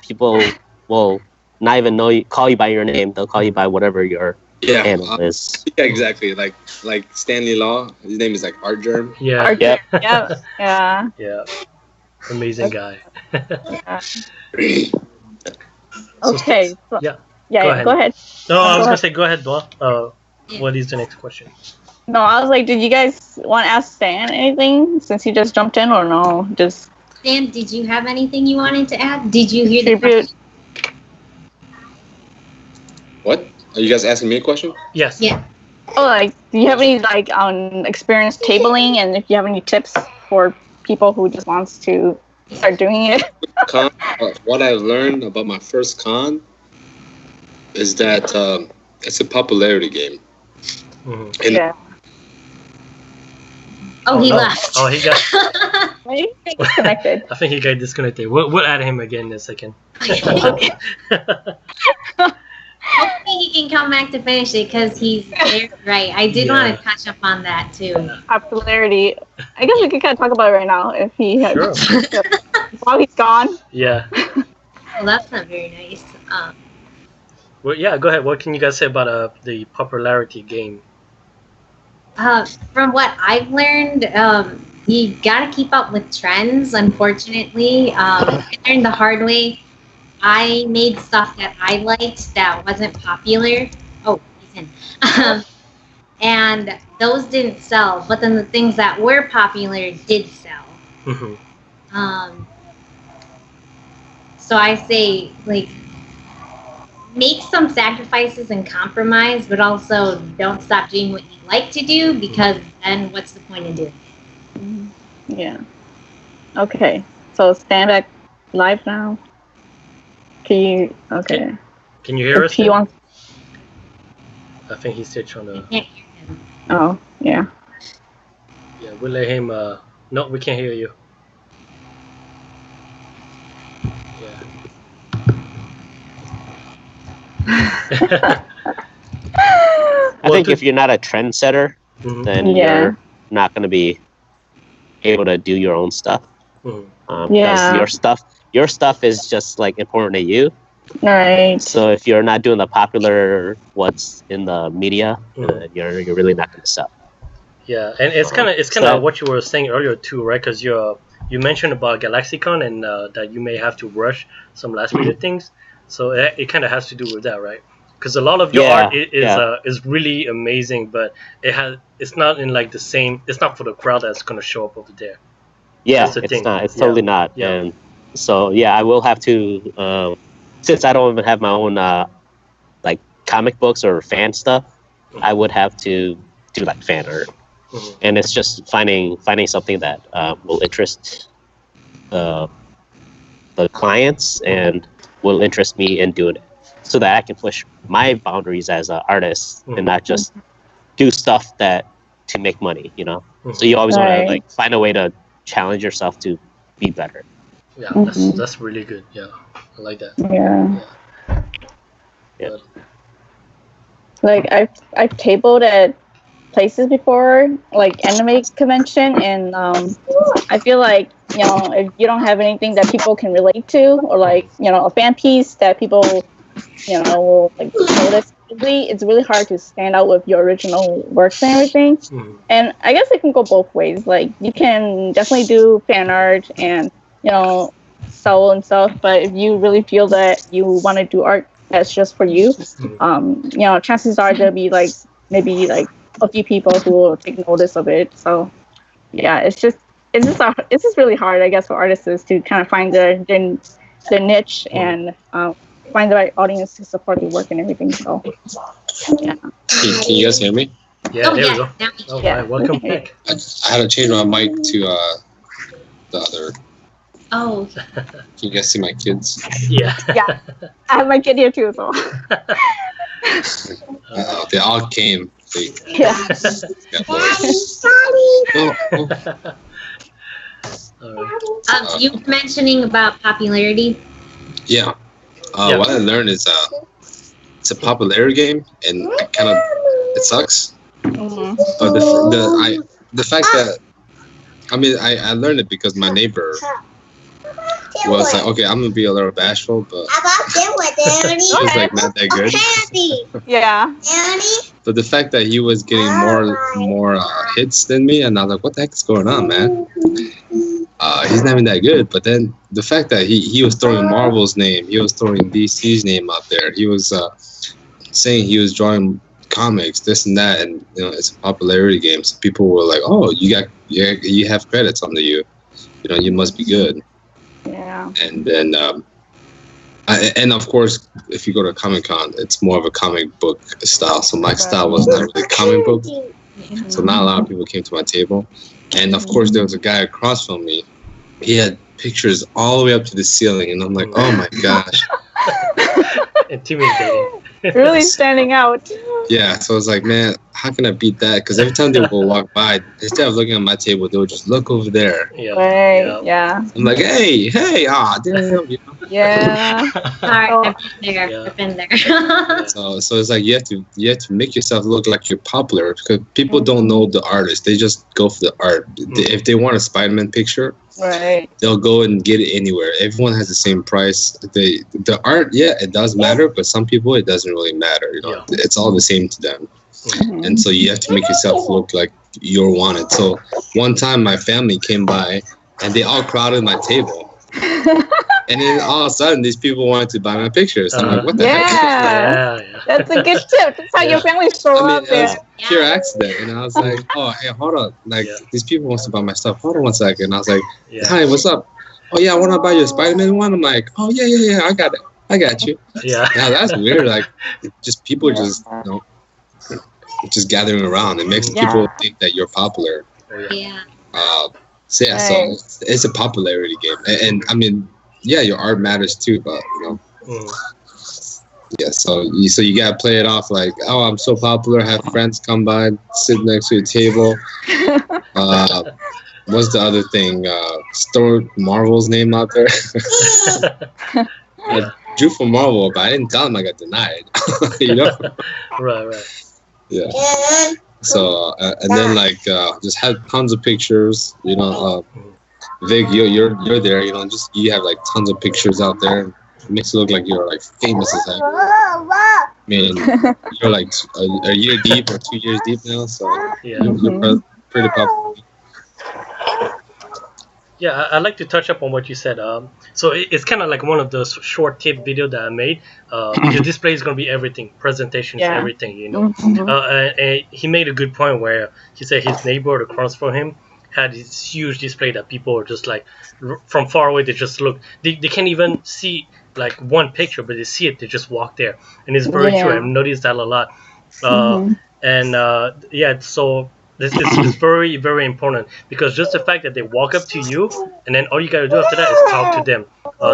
Speaker 4: people will not even call you by your name. They'll call you by whatever your handle is.
Speaker 5: Yeah, exactly. Like Stanley Law. His name is like Art Germ.
Speaker 1: Yeah.
Speaker 2: Art Germ. Yeah.
Speaker 1: Yeah. Amazing guy.
Speaker 2: Okay. So,
Speaker 1: yeah.
Speaker 2: Go ahead.
Speaker 1: No, I was gonna say go ahead, Dwa. What is the next question?
Speaker 2: No, I was like, did you guys want to ask Stan anything since he just jumped in, or no? Just
Speaker 3: Stan, did you have anything you wanted to add? Did you hear the question?
Speaker 5: What? Are you guys asking me a question?
Speaker 1: Yes.
Speaker 3: Yeah.
Speaker 2: Oh, like, do you have any experience tabling, and if you have any tips for people who just wants to start doing it?
Speaker 5: What I learned about my first con is that it's a popularity game.
Speaker 1: Mm-hmm.
Speaker 2: Yeah.
Speaker 3: He left.
Speaker 1: Oh, he got
Speaker 2: disconnected.
Speaker 1: I think he got disconnected. We'll add him again in a second.
Speaker 3: Okay. Hopefully he can come back to finish it because he's very right. I did want to touch up on that too.
Speaker 2: Popularity. I guess we could kind of talk about it right now if he had while he's gone.
Speaker 1: Yeah.
Speaker 3: Well, that's not very nice.
Speaker 1: Well, yeah. Go ahead. What can you guys say about the popularity game?
Speaker 3: From what I've learned, you gotta keep up with trends. Unfortunately, I learned the hard way. I made stuff that I liked that wasn't popular. Oh, he's in. And those didn't sell. But then the things that were popular did sell. So I say, like, make some sacrifices and compromise, but also don't stop doing what you like to do, because then what's the point of doing it?
Speaker 2: Yeah. Okay. So stand back live now. Can you? Okay.
Speaker 1: Can you hear us?
Speaker 2: He wants.
Speaker 1: I think he's still trying to.
Speaker 3: I can't hear him.
Speaker 2: Oh, yeah.
Speaker 1: Yeah, we'll let him. No, we can't hear you. Yeah.
Speaker 4: I think if you're not a trendsetter, then you're not going to be able to do your own stuff. Because your stuff is just like important to you.
Speaker 2: Right.
Speaker 4: So if you're not doing the popular what's in the media, you're really not going to sell.
Speaker 1: Yeah, and it's kind of what you were saying earlier too, right? Because you mentioned about GalaxyCon and that you may have to rush some last minute things. So it kind of has to do with that, right? Because a lot of your art is really amazing, but it's not in like the same. It's not for the crowd that's going to show up over there.
Speaker 4: Yeah, it's not. It's totally not. Yeah. And so I will have to. Since I don't even have my own like comic books or fan stuff, I would have to do like fan art, and it's just finding something that will interest the clients and will interest me in doing it, so that I can push my boundaries as an artist and not just do stuff to make money. So you always want to like find a way to challenge yourself to be better.
Speaker 1: Yeah, that's really good. Yeah, I like that.
Speaker 2: Yeah. Like I've tabled at places before, like anime convention, and I feel like if you don't have anything that people can relate to, or like a fan piece that people will like notice, it's really hard to stand out with your original works and everything. And I guess it can go both ways. Like you can definitely do fan art and sell and stuff, but if you really feel that you want to do art that's just for you, chances are there'll be like maybe like a few people who will take notice of it. So yeah, it's just really hard, I guess, for artists to kind of find their niche and find the right audience to support their work and everything. So yeah.
Speaker 5: Can you guys hear me?
Speaker 1: Yeah, there we go.
Speaker 3: All
Speaker 1: right, welcome back.
Speaker 5: I had to change my mic to the other.
Speaker 3: Oh.
Speaker 5: Can you guys see my kids?
Speaker 1: Yeah.
Speaker 2: Yeah. I have my kid here too, so.
Speaker 5: They all came.
Speaker 2: Yeah.
Speaker 3: You were mentioning about popularity.
Speaker 5: Yeah. What I learned is it's a popularity game, and it sucks. But the fact that I learned it because my neighbor was like, okay, I'm gonna be a little bashful, but he was like not that good.
Speaker 2: Yeah.
Speaker 5: But the fact that he was getting more hits than me, and I was like, what the heck is going on, man? He's not even that good. But then the fact that he was throwing Marvel's name, he was throwing DC's name out there. He was saying he was drawing comics, this and that, and it's a popularity game. So people were like, oh, you have credits under you. You must be good.
Speaker 2: Yeah.
Speaker 5: And then, and of course, if you go to Comic-Con, it's more of a comic book style. So my style was not really comic book. So not a lot of people came to my table. And of course, there was a guy across from me. He had pictures all the way up to the ceiling. And I'm like, oh my gosh.
Speaker 1: Intimidating.
Speaker 2: Really standing out.
Speaker 5: Yeah, so it's like, man, how can I beat that? Because every time they will walk by, instead of looking at my table, they would just look over there.
Speaker 1: Yeah.
Speaker 2: Right. Yeah.
Speaker 5: I'm like, hey, damn, you know.
Speaker 2: Yeah.
Speaker 3: Sorry,
Speaker 2: Oh.
Speaker 3: I've been there.
Speaker 1: Yeah.
Speaker 3: I've been there.
Speaker 5: So it's like you have to make yourself look like you're popular because people don't know the artist. They just go for the art. If they want a Spider-Man picture,
Speaker 2: Right.
Speaker 5: they'll go and get it anywhere. Everyone has the same price. The art, yeah, it does matter, but some people it doesn't really matter. You know,
Speaker 1: Yeah.
Speaker 5: it's all the same to them.
Speaker 2: Mhm.
Speaker 5: And so you have to make yourself look like you're wanted. So one time my family came by and they all crowded my table. And then all of a sudden these people wanted to buy my pictures. I'm like, what the heck?
Speaker 2: Yeah.
Speaker 1: Yeah.
Speaker 2: That's a good tip. That's how
Speaker 1: Yeah.
Speaker 2: your family show
Speaker 5: I mean,
Speaker 2: up
Speaker 5: it was
Speaker 2: there.
Speaker 5: pure accident. And I was like, oh, hey, hold on. Like,
Speaker 1: Yeah.
Speaker 5: these people wants to buy my stuff. Hold on one second. And I was like,
Speaker 1: Yeah.
Speaker 5: hi, what's up? Oh, yeah, I want to buy your Spider-Man one. I'm like, oh, yeah, I got it. I got you.
Speaker 1: Yeah.
Speaker 5: Now, that's weird. Like, just people just, just gathering around. It makes
Speaker 2: Yeah.
Speaker 5: people think that you're popular.
Speaker 1: Oh, yeah.
Speaker 3: Yeah.
Speaker 5: So, yeah, so it's a popularity game. And I mean, yeah, your art matters too, but, you know.
Speaker 1: Mm.
Speaker 5: Yeah, so you gotta play it off like, oh, I'm so popular. Have friends come by, sit next to a table. What's the other thing? Store Marvel's name out there. I drew for Marvel, but I didn't tell him I got denied. You know?
Speaker 1: Right.
Speaker 5: Yeah. So and then like just have tons of pictures. You know, Vic, you're there. You know, just you have like tons of pictures out there. It makes it look like you're like famous as heck. I mean, you're like a year deep or 2 years deep now, so
Speaker 1: Yeah.
Speaker 5: you're pretty popular.
Speaker 1: Yeah, I'd like to touch up on what you said. So it's kind of like one of those short tip video that I made. Your display is going to be everything. Presentation is
Speaker 2: Yeah.
Speaker 1: everything, you know.
Speaker 2: Mhm.
Speaker 1: And he made a good point where he said his neighbor across from him had this huge display that people are just like, from far away, they just look. They can't even see like one picture, but they see it, they just walk there. And it's very true.
Speaker 2: Yeah.
Speaker 1: I've noticed that a lot.
Speaker 2: Mhm.
Speaker 1: And yeah, so this is very, very important because just the fact that they walk up to you and then all you gotta do after that is talk to them.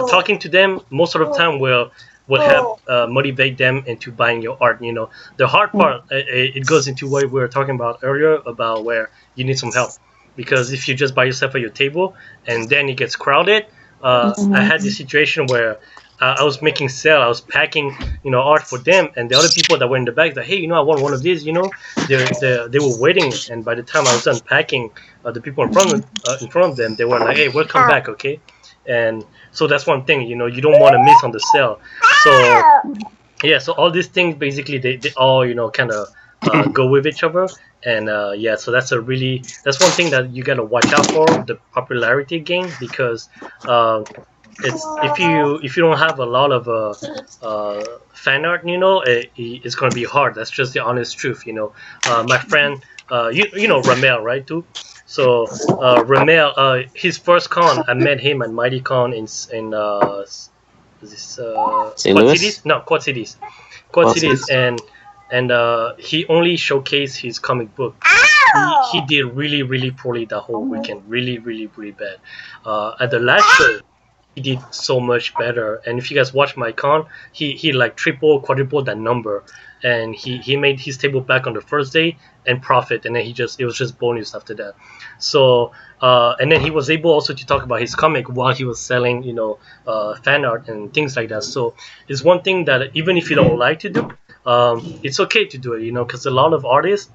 Speaker 1: Talking to them most of the time will help motivate them into buying your art. You know, the hard part it goes into what we were talking about earlier about where you need some help because if you just by yourself at your table and then it gets crowded. I had this situation where I was making sale. I was packing, you know, art for them, and the other people that were in the back, like, hey, you know, I want one of these. You know, they were waiting, and by the time I was done packing, the people in front of them, they were like, hey, welcome back, okay. And so that's one thing, you know, you don't want to miss on the sale. So yeah, so all these things basically they all, you know, kind of go with each other. And yeah, so that's one thing that you gotta watch out for, the popularity game, because it's if you don't have a lot of fan art, you know, it's gonna be hard. That's just the honest truth, you know. My friend, you know Ramel, right, too. So Ramel, his first con, I met him at Mighty Con in
Speaker 4: St.
Speaker 1: Quad
Speaker 4: Louis?
Speaker 1: Cities? No, Quad Cities.
Speaker 4: Quad
Speaker 1: Cities, and he only showcased his comic book. He did really, really poorly that whole weekend. Really, really, really bad. At the last show, he did so much better. And if you guys watch my con, he like triple, quadruple that number. And he made his table back on the first day and profit. And then it was just bonus after that. So and then he was able also to talk about his comic while he was selling, you know, fan art and things like that. So it's one thing that even if you don't like to do, it's okay to do it, you know, because a lot of artists,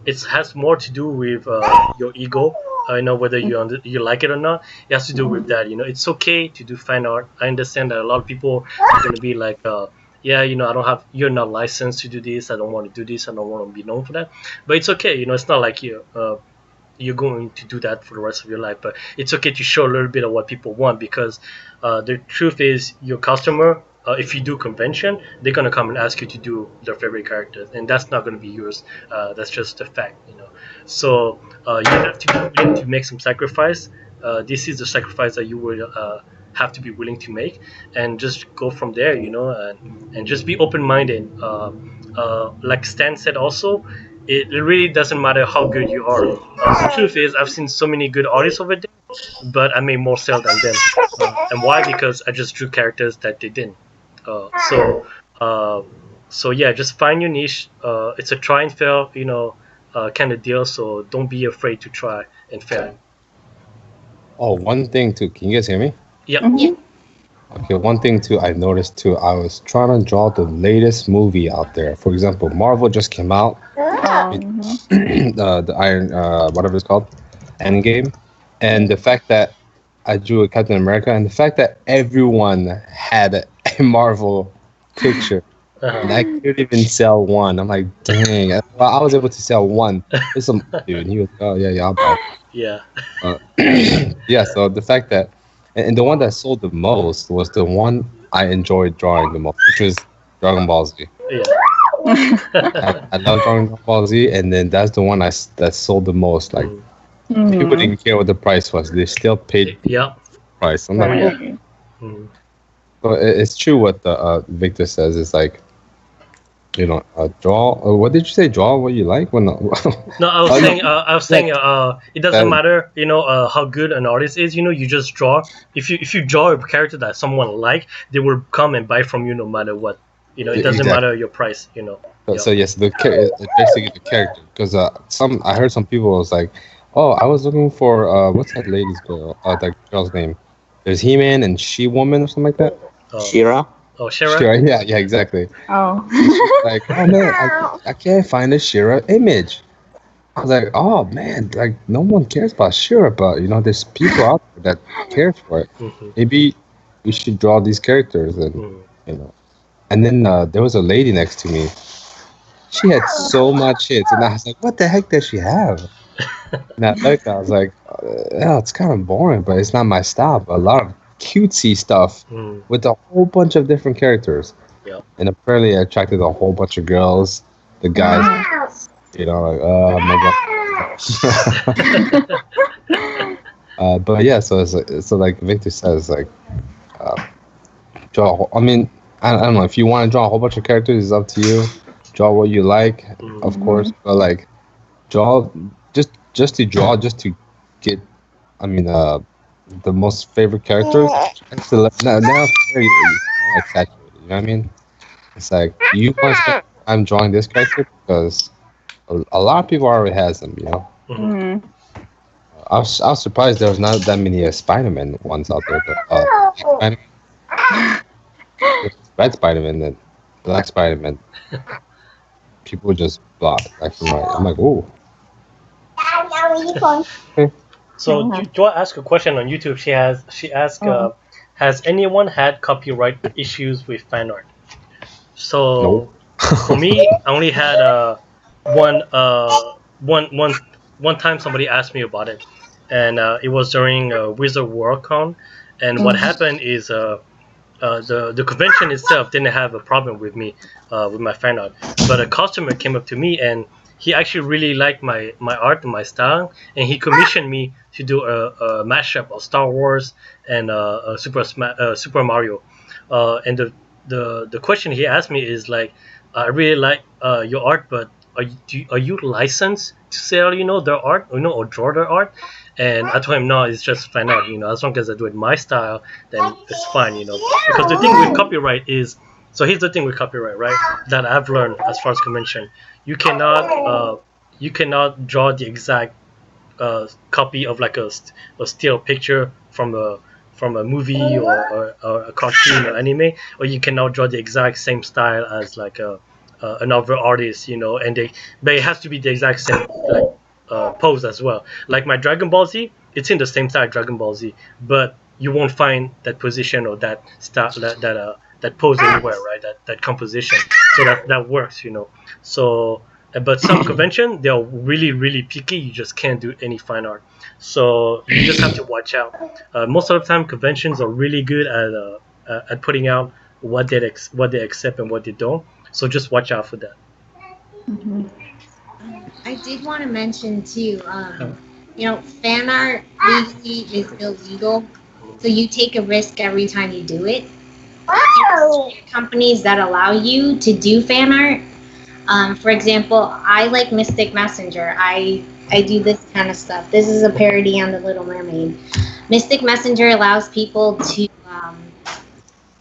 Speaker 1: it has more to do with your ego. I know whether you like it or not. It has to do with that. You know, it's okay to do fan art. I understand that a lot of people are going to be like, yeah, you know, you're not licensed to do this. I don't want to do this. I don't want to be known for that. But it's okay. You know, it's not like you're going to do that for the rest of your life. But it's okay to show a little bit of what people want because the truth is your customer. If you do convention, they're gonna come and ask you to do their favorite characters, and that's not gonna be yours. That's just a fact, you know. So you have to be willing to make some sacrifice. This is the sacrifice that you will have to be willing to make, and just go from there, you know, and just be open-minded. Like Stan said, also, it really doesn't matter how good you are. The truth is, I've seen so many good artists over there, but I made more sale than them. And why? Because I just drew characters that they didn't. So So yeah, just find your niche. It's a try and fail, kind of deal. So don't be afraid to try and fail.
Speaker 6: Oh, one thing too. Can you guys hear me?
Speaker 1: Yep.
Speaker 3: Yeah.
Speaker 6: Okay, one thing too I noticed too, I was trying to draw the latest movie out there. For example, Marvel just came out, the Iron, whatever it's called, Endgame, and the fact that I drew a Captain America, and the fact that everyone had a Marvel picture, and I couldn't even sell one. I'm like, dang. Well, I was able to sell one. It's some dude. He was, oh yeah, I'll buy it.
Speaker 1: Yeah.
Speaker 6: Yeah, so the fact that, and the one that sold the most was the one I enjoyed drawing the most, which was Dragon Ball Z.
Speaker 1: Yeah.
Speaker 6: I love Dragon Ball Z, and then that's the one that sold the most. Like, people didn't care what the price was; they still paid
Speaker 1: Yeah.
Speaker 6: the price. I'm like,
Speaker 1: Yeah. Mm.
Speaker 6: so it's true what the Victor says. It's like, draw. What did you say? Draw what you like. Well, no.
Speaker 1: No, I was
Speaker 6: Oh,
Speaker 1: saying,
Speaker 6: no.
Speaker 1: it doesn't matter, how good an artist is. You just draw. If you draw a character that someone like, they will come and buy from you no matter what. It doesn't
Speaker 6: Exactly.
Speaker 1: matter your price.
Speaker 6: So yes, it's basically the character. Because I heard some people was like, oh, I was looking for what's that lady's girl? That girl's name. There's He-Man and She-Woman or something like that.
Speaker 4: Shira.
Speaker 1: Oh, Shara.
Speaker 6: Shira, yeah, exactly.
Speaker 2: Oh.
Speaker 6: Like, oh man, I can't find a Shira image. I was like, oh man, like no one cares about Shira, but there's people out there that care for it.
Speaker 1: Mhm.
Speaker 6: Maybe we should draw these characters, and
Speaker 1: Mhm.
Speaker 6: And then there was a lady next to me. She had so much hits, and I was like, what the heck does she have? And I looked, I was like, yeah, it's kind of boring, but it's not my style. A lot of cutesy stuff
Speaker 1: Mm.
Speaker 6: with a whole bunch of different characters.
Speaker 1: Yeah.
Speaker 6: And apparently I attracted a whole bunch of girls. The guys, like, oh my god. But yeah, so like Victor says, like, draw. I mean, I don't know, if you want to draw a whole bunch of characters, it's up to you. Draw what you like, of course, but like, draw just to draw, just to get, I mean, the most favorite characters. Now it's very like saturated. You know what I mean? It's like, you want to spend time drawing this character because a lot of people already has them.
Speaker 1: Mhm.
Speaker 6: I was surprised there was not that many Spider-Man ones out there, but Spider-Man, Red Spider-Man and Black Spider-Man, people just block like from right. I'm like, ooh.
Speaker 1: So do I ask a question on YouTube? She asked, has anyone had copyright issues with fan art? So
Speaker 6: Nope.
Speaker 1: for me, I only had one time somebody asked me about it, and it was during Wizard Worldcon, and what happened is the convention itself didn't have a problem with me with my fan art, but a customer came up to me and he actually really liked my art and my style, and he commissioned me to do a mashup of Star Wars and Super Mario, and the question he asked me is like, I really like your art, but are you licensed to sell their art, or draw their art? And I told him, no, it's just fan art. As long as I do it my style, then it's fine. Because the thing with copyright is, so here's the thing with copyright, right? That I've learned as far as convention, you cannot draw the exact copy of like a still picture from a movie or a cartoon or anime, or you cannot draw the exact same style as like another artist, but it has to be the exact same like pose as well. Like my Dragon Ball Z, it's in the same style Dragon Ball Z, but you won't find that position or that style, that pose anywhere, right? That composition. So that works, So, but some convention, they're really really picky. You just can't do any fine art. So you just have to watch out. Most of the time, conventions are really good at putting out what they accept and what they don't. So just watch out for that.
Speaker 3: I did want to mention too, fan art legally is illegal, so you take a risk every time you do it. There's companies that allow you to do fan art. For example, I like Mystic Messenger. I do this kind of stuff. This is a parody on The Little Mermaid. Mystic Messenger allows people to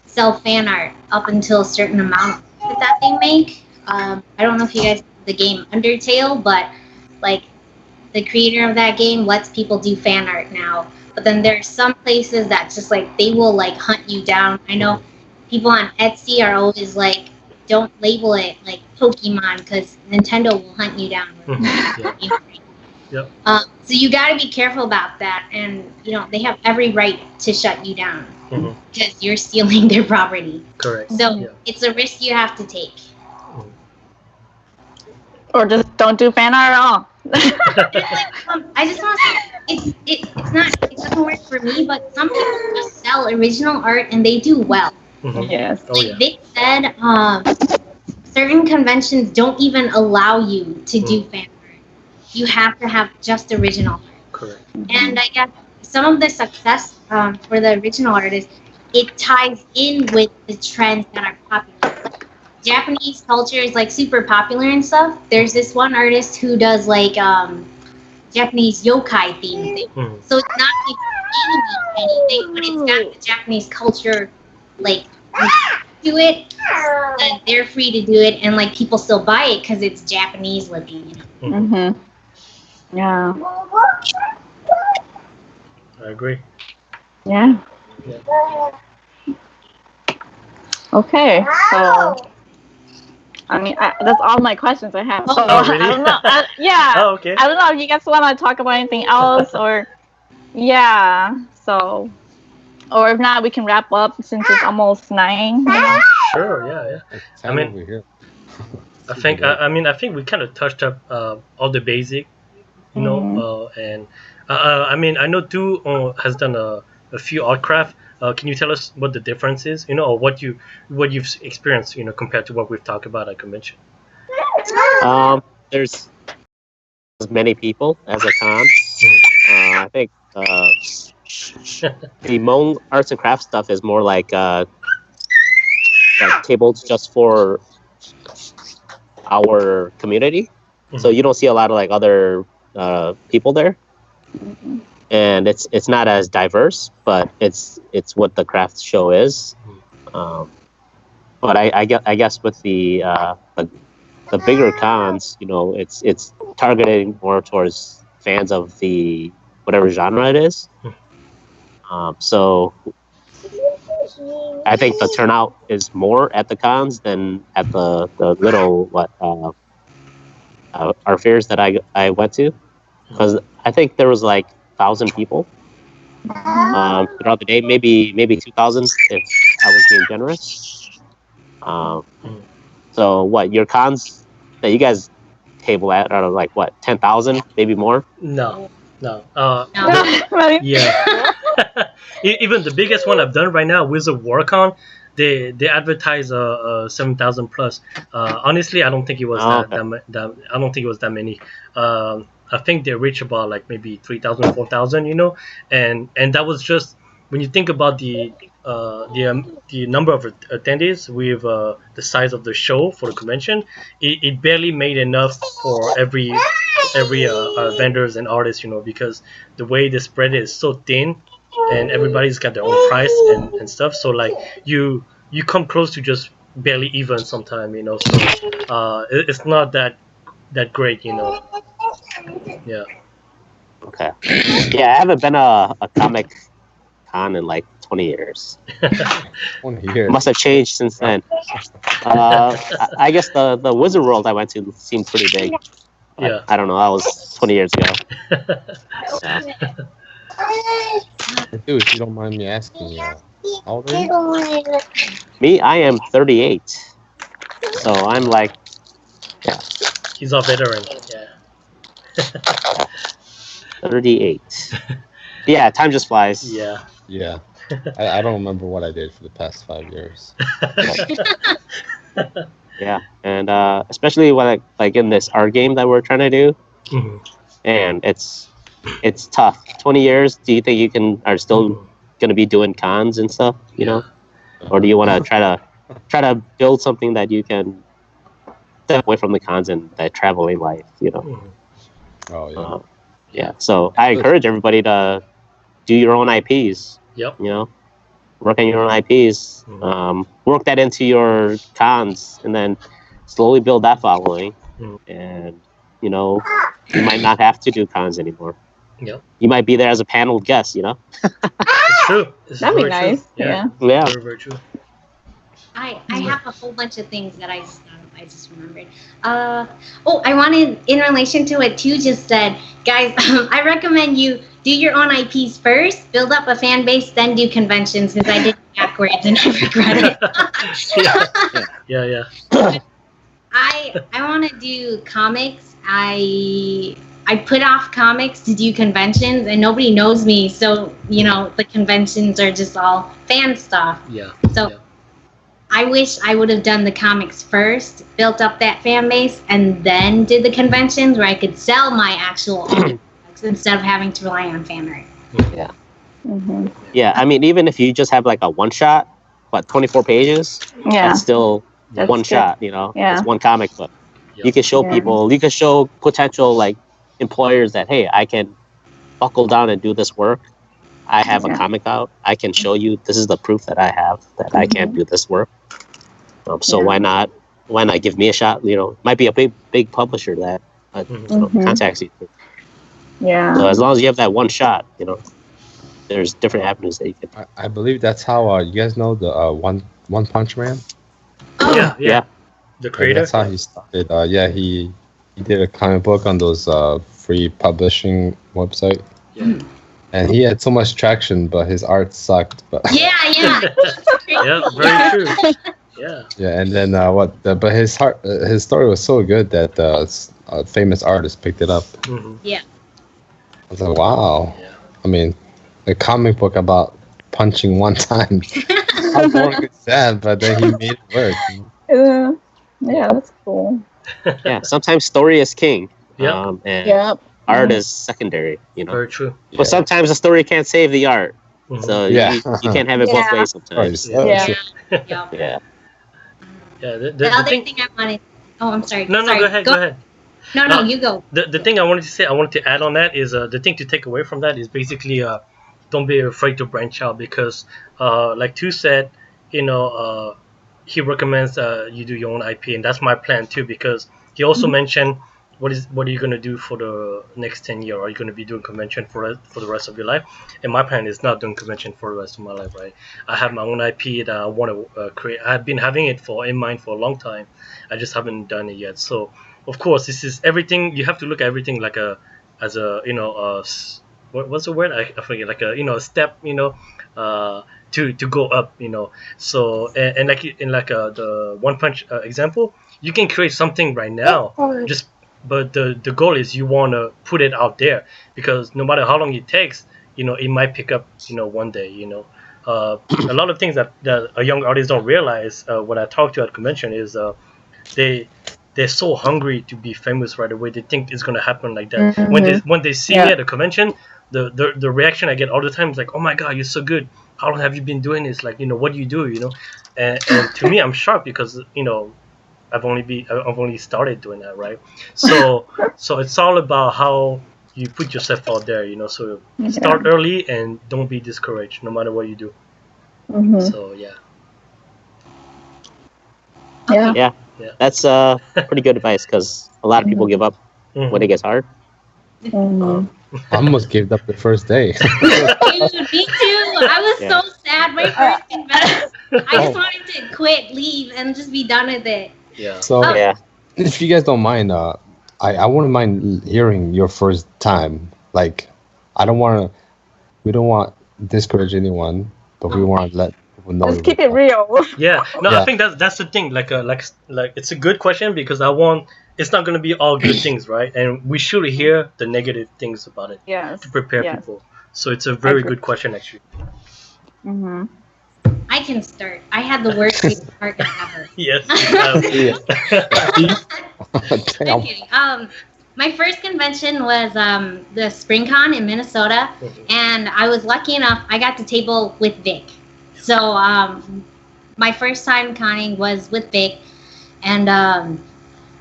Speaker 3: sell fan art up until a certain amount. that they make. I don't know if you guys know the game Undertale, but like the creator of that game lets people do fan art now. But then there's some places that just like they will like hunt you down. I know people on Etsy are always like, don't label it like Pokemon because Nintendo will hunt you down.
Speaker 1: Yep.
Speaker 3: So you got to be careful about that, and you know they have every right to shut you down because you're stealing their property.
Speaker 1: Correct.
Speaker 3: So it's a risk you have to take.
Speaker 2: Or just don't do fan art at all.
Speaker 3: I just want to say it doesn't work for me, but some people just sell original art and they do well.
Speaker 2: Yes.
Speaker 1: Oh, yeah.
Speaker 3: Like Vic said, certain conventions don't even allow you to do fan art. You have to have just original art.
Speaker 1: Correct.
Speaker 3: And I guess some of the success for the original art is it ties in with the trends that are popular. Like, Japanese culture is like super popular and stuff. There's this one artist who does like Japanese yokai theme thing. So it's not like anime or anything, but it's got the Japanese culture like to it. And they're free to do it, and like people still buy it because it's Japanese looking. You know?
Speaker 2: Yeah.
Speaker 1: I agree.
Speaker 2: Yeah. Okay. So. I mean, that's all my questions I have. So
Speaker 1: really?
Speaker 2: I don't know. Yeah.
Speaker 1: Oh, okay.
Speaker 2: I don't know if you guys want to talk about anything else or, yeah. So, or if not, we can wrap up since it's almost 9. You know?
Speaker 1: Sure. Yeah. I mean, I think we kind of touched up all the basic, you know, and I mean, I know Tu has done a few art craft. Can you tell us what the difference is, you know, or what you've experienced, you know, compared to what we've talked about at convention?
Speaker 4: There's as many people as a con. I think the Hmong arts and crafts stuff is more like tables just for our community. So you don't see a lot of like other people there. And it's not as diverse, but it's what the craft show is. But I guess with the bigger cons, you know, it's targeting more towards fans of the whatever genre it is. So I think the turnout is more at the cons than at the little art fairs that I went to, because I think there was like 1,000 people throughout the day, maybe 2,000 if I was being generous. So what your cons that you guys table at are like what 10,000, maybe more?
Speaker 1: No.
Speaker 2: Really?
Speaker 1: Yeah. Even the biggest one I've done right now, Wizard Warcon, they advertise 7,000 plus. Honestly, I don't think it was I don't think it was that many. I think they reach about like maybe 3,000, 4,000, you know, and that was just when you think about the number of attendees with the size of the show for the convention, it barely made enough for every vendors and artists, you know, because the way the spread is so thin, and everybody's got their own price and stuff. So like you come close to just barely even sometime, you know. So it's not that great, you know. Yeah.
Speaker 4: Okay. Yeah, I haven't been a comic con in like 20 years.
Speaker 6: 20 years.
Speaker 4: Must have changed since then. I guess the Wizard World I went to seemed pretty big.
Speaker 1: Yeah.
Speaker 4: I don't know. That was 20 years ago.
Speaker 6: Dude, if you don't mind me asking, how old are you?
Speaker 4: Me, I am 38. So I'm like, yeah.
Speaker 1: He's a veteran. Yeah.
Speaker 4: 38. Yeah, time just flies.
Speaker 1: Yeah.
Speaker 6: Yeah. I don't remember what I did for the past 5 years.
Speaker 4: Yeah, and especially when like in this art game that we're trying to do, and it's tough. 20 years. Do you think you are still gonna be doing cons and stuff? You know, or do you want to try to build something that you can step away from the cons and that traveling life? You know.
Speaker 6: Oh yeah.
Speaker 4: Yeah. So I encourage everybody to do your own IPs.
Speaker 1: Yep.
Speaker 4: You know, work on your own IPs, work that into your cons, and then slowly build that following. And you know, you might not have to do cons anymore.
Speaker 1: Yeah.
Speaker 4: You might be there as a panel guest. You know.
Speaker 1: It's true.
Speaker 2: That'd be nice. Yeah.
Speaker 1: Very, very true.
Speaker 3: I have a whole bunch of things that I just remembered. I wanted, in relation to it too, just said, guys, I recommend you do your own IPs first, build up a fan base, then do conventions, because I did it backwards and I regret it.
Speaker 1: Yeah.
Speaker 3: I want to do comics. I put off comics to do conventions, and nobody knows me, so the conventions are just all fan stuff.
Speaker 1: Yeah.
Speaker 3: So I wish I would have done the comics first, built up that fan base, and then did the conventions where I could sell my actual own comics instead of having to rely on fan art.
Speaker 4: Yeah.
Speaker 2: Mm-hmm.
Speaker 4: Yeah. I mean, even if you just have like a one shot, 24 pages, that's still one shot. It's one comic book.
Speaker 1: Yeah.
Speaker 4: You can show people, you can show potential like employers that, hey, I can buckle down and do this work. I have a comic out. I can show you. This is the proof that I have that I can do this work. So why not give me a shot? Might be a big publisher that contacts you.
Speaker 2: Yeah.
Speaker 4: So as long as you have that one shot, there's different avenues that you can.
Speaker 6: I believe that's how you guys know the One Punch Man.
Speaker 3: Oh.
Speaker 1: Yeah. The creator.
Speaker 6: That's how he started. He did a comic book on those free publishing website.
Speaker 1: Yeah.
Speaker 6: And he had so much traction, but his art sucked. But
Speaker 3: Yeah.
Speaker 1: Yeah, very true. Yeah.
Speaker 6: Yeah, and then but his story was so good that a famous artist picked it up.
Speaker 1: Mm-hmm.
Speaker 3: Yeah.
Speaker 6: I was like, wow.
Speaker 1: Yeah.
Speaker 6: I mean, a comic book about punching one time. How boring is that? But then he made it work.
Speaker 2: Yeah, that's cool.
Speaker 4: Yeah, sometimes story is king.
Speaker 1: Yeah.
Speaker 4: And art is secondary.
Speaker 1: Very true.
Speaker 4: But sometimes the story can't save the art.
Speaker 1: Mm-hmm.
Speaker 4: So you can't have it both ways sometimes.
Speaker 3: Yeah.
Speaker 4: Yeah.
Speaker 1: Yeah.
Speaker 3: The other thing I wanted. Oh, I'm sorry.
Speaker 1: No, go ahead. Go ahead.
Speaker 3: No, you go.
Speaker 1: The thing I wanted to add on that is the thing to take away from that is basically don't be afraid to branch out, because like Tu said, he recommends you do your own IP, and that's my plan too, because he also mentioned what are you going to do for the next 10 years? Are you going to be doing convention for the rest of your life? And my plan is not doing convention for the rest of my life, right? I have my own IP that I want to create. I've been having it in mind for a long time. I just haven't done it yet. So of course, this is everything. You have to look at everything like what's the word? I forget. Like a step. To go up. So and like in the One Punch example, you can create something right now. But the goal is you want to put it out there, because no matter how long it takes, it might pick up one day. A lot of things that a young artist don't realize when I talk to at convention is they're so hungry to be famous right away. They think it's gonna happen like that.
Speaker 2: Mm-hmm.
Speaker 1: When they see me at a convention, the reaction I get all the time is like, oh my god, you're so good. How long have you been doing this? Like, what do you do? And to me, I'm shocked because I've only started doing that, right? So it's all about how you put yourself out there, So start early and don't be discouraged, no matter what you do.
Speaker 2: Mm-hmm.
Speaker 1: So yeah.
Speaker 2: Yeah.
Speaker 4: That's pretty good advice, because a lot of people give up when it gets hard.
Speaker 2: Mm-hmm.
Speaker 6: I almost gave up the first day.
Speaker 3: Dude, me too. I was so sad my first convention. I just wanted to quit, leave, and just be done with it.
Speaker 1: Yeah.
Speaker 6: So if you guys don't mind, I wouldn't mind hearing your first time. Like, we don't want to discourage anyone, but we want to let people know.
Speaker 2: Just keep it real.
Speaker 1: Yeah. No, I think that's the thing. Like it's a good question, because it's not going to be all good things, right? And we should hear the negative things about it
Speaker 2: Yes.
Speaker 1: to prepare people. So it's a very good question, actually.
Speaker 2: Mm-hmm.
Speaker 3: I can start. I had the worst part ever.
Speaker 1: Yes.
Speaker 3: I'm kidding. My first convention was the SpringCon in Minnesota, and I was lucky enough I got to table with Vic. So my first time conning was with Vic, and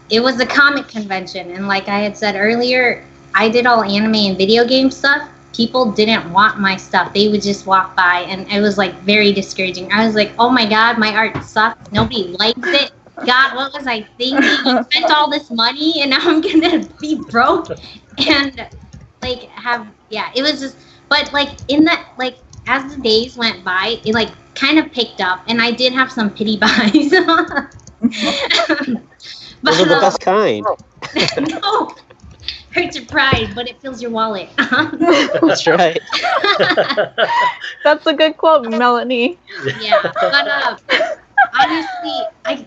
Speaker 3: it was a comic convention. And like I had said earlier, I did all anime and video game stuff. people didn't want my stuff. They would just walk by, and it was like very discouraging. I was like, oh my God, my art sucks. Nobody likes it. God, what was I thinking? I spent all this money, and now I'm gonna be broke. And like it was just, but like in that, like as the days went by, it like kind of picked up, and I did have some pity buys. But,
Speaker 4: Those are the best kind.
Speaker 3: no, hurts your pride, but it fills your wallet.
Speaker 4: That's right.
Speaker 2: That's a good quote, Melanie.
Speaker 3: Yeah, but honestly,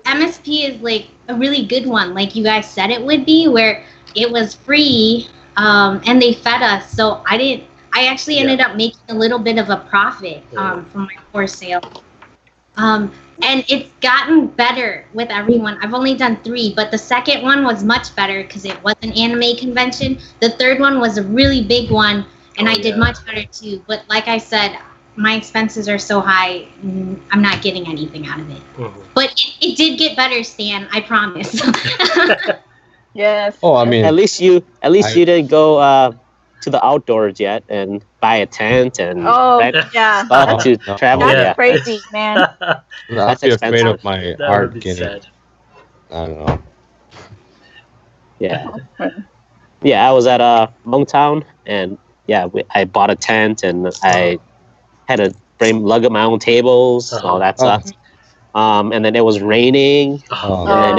Speaker 3: MSP is like a really good one, like you guys said it would be, where it was free, and they fed us. So I actually ended up making a little bit of a profit from my course sale. And it's gotten better with everyone. I've only done 3, but the second one was much better because it was an anime convention. The third one was a really big one, and I did much better too. But like I said, my expenses are so high, I'm not getting anything out of it. Mm-hmm. But it did get better, Stan. I promise.
Speaker 2: Yes.
Speaker 6: Oh, I mean,
Speaker 4: at least you didn't go to the outdoors yet and buy a tent and stuff to travel.
Speaker 2: That's crazy, man.
Speaker 6: I'd be afraid of my
Speaker 1: That
Speaker 6: art
Speaker 1: would be
Speaker 6: getting.
Speaker 1: sad.
Speaker 6: I don't know.
Speaker 4: Yeah. Yeah, I was at Motown, and I bought a tent, and I had to lug up my own tables, all that stuff. And then it was raining, and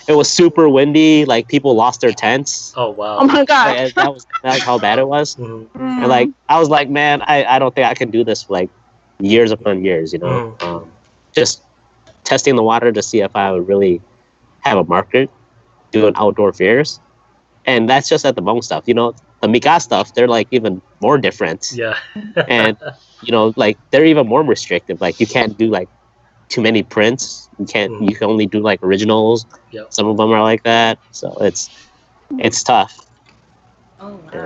Speaker 4: it was super windy. Like people lost their tents.
Speaker 1: Oh wow!
Speaker 2: Oh my God!
Speaker 4: That was how bad it was.
Speaker 1: Mm-hmm.
Speaker 4: And like I was like, man, I don't think I can do this for like years upon years. You know, just testing the water to see if I would really have a market doing outdoor fairs. And that's just at the Hmong stuff. You know, the Mika stuff, they're like even more different.
Speaker 1: Yeah.
Speaker 4: And you know, like they're even more restrictive. Like you can't do like too many prints. You can't. You can only do like originals.
Speaker 1: Yep.
Speaker 4: Some of them are like that. So it's tough.
Speaker 3: Oh wow.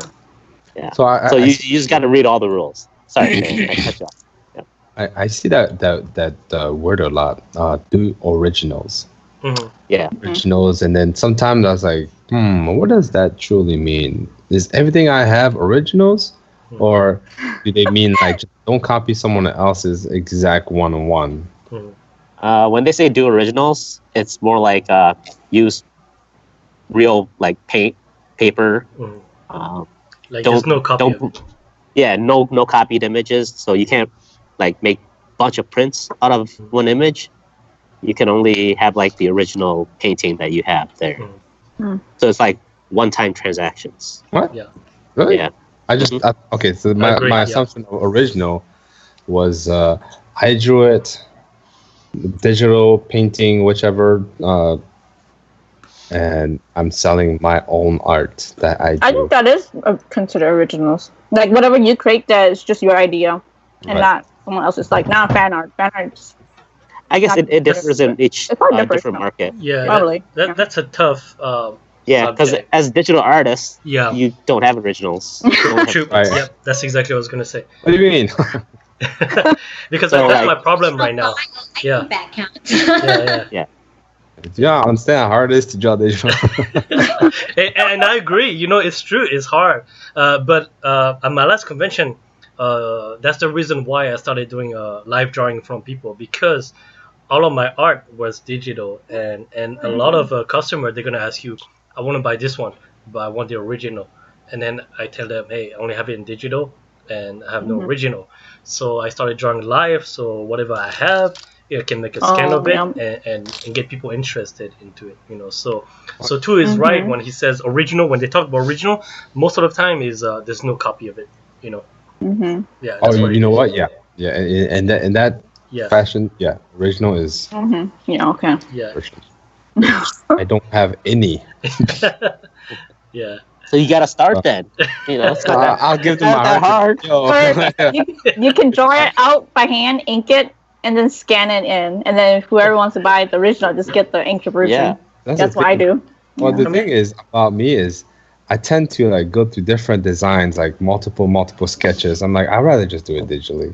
Speaker 4: Yeah.
Speaker 6: So
Speaker 4: you just got to read all the rules. Sorry, man, I cut you off. Yeah.
Speaker 6: I see that word a lot. Do originals.
Speaker 1: Mm-hmm.
Speaker 4: Yeah.
Speaker 6: Originals, and then sometimes I was like, what does that truly mean? Is everything I have originals, or do they mean like just don't copy someone else's exact one-on-one?
Speaker 4: When they say do originals, it's more like use real like paint, paper.
Speaker 1: Like there's no copy.
Speaker 4: No copied images. So you can't like make a bunch of prints out of one image. You can only have like the original painting that you have there. So it's like one-time transactions.
Speaker 6: What?
Speaker 1: Yeah.
Speaker 6: Really?
Speaker 4: Yeah.
Speaker 6: I just okay. So my assumption of original was I drew it, digital painting, whichever, and I'm selling my own art that I drew.
Speaker 2: I think that is considered originals. Like whatever you create, that is just your idea, and not someone else's. Like not fan art. Fan art's.
Speaker 4: I guess it differs in each different market.
Speaker 1: Yeah,
Speaker 2: probably.
Speaker 1: That's a tough.
Speaker 4: Because as digital artists, you don't have originals.
Speaker 1: True. Yep, that's exactly what I was gonna say.
Speaker 6: What do you mean?
Speaker 1: Because that's my problem right now. Yeah.
Speaker 4: Yeah.
Speaker 6: Yeah, I understand how hard it is to draw digital.
Speaker 1: and I agree. You know, it's true. It's hard. But at my last convention, that's the reason why I started doing live drawing from people, because all of my art was digital, and a lot of customers, they're gonna ask you, I want to buy this one, but I want the original. And then I tell them, hey, I only have it in digital and I have no original. So I started drawing live, so whatever I have, I can make a scan of it and get people interested into it, you know. So Tu is right when he says original. When they talk about original, most of the time is there's no copy of it, you know. Yeah.
Speaker 6: Oh, you know what? Yeah. And that fashion, original is.
Speaker 2: Yeah. Okay.
Speaker 1: Yeah.
Speaker 6: I don't have any.
Speaker 1: Yeah.
Speaker 4: So you gotta start then. You know,
Speaker 6: I'll give them my
Speaker 4: hard.
Speaker 2: You can draw it out by hand, ink it, and then scan it in. And then whoever wants to buy the original, just get the inked version.
Speaker 4: Yeah.
Speaker 2: That's what I do.
Speaker 6: Well, the thing is about me is I tend to like go through different designs, like multiple sketches. I'm like, I'd rather just do it digitally.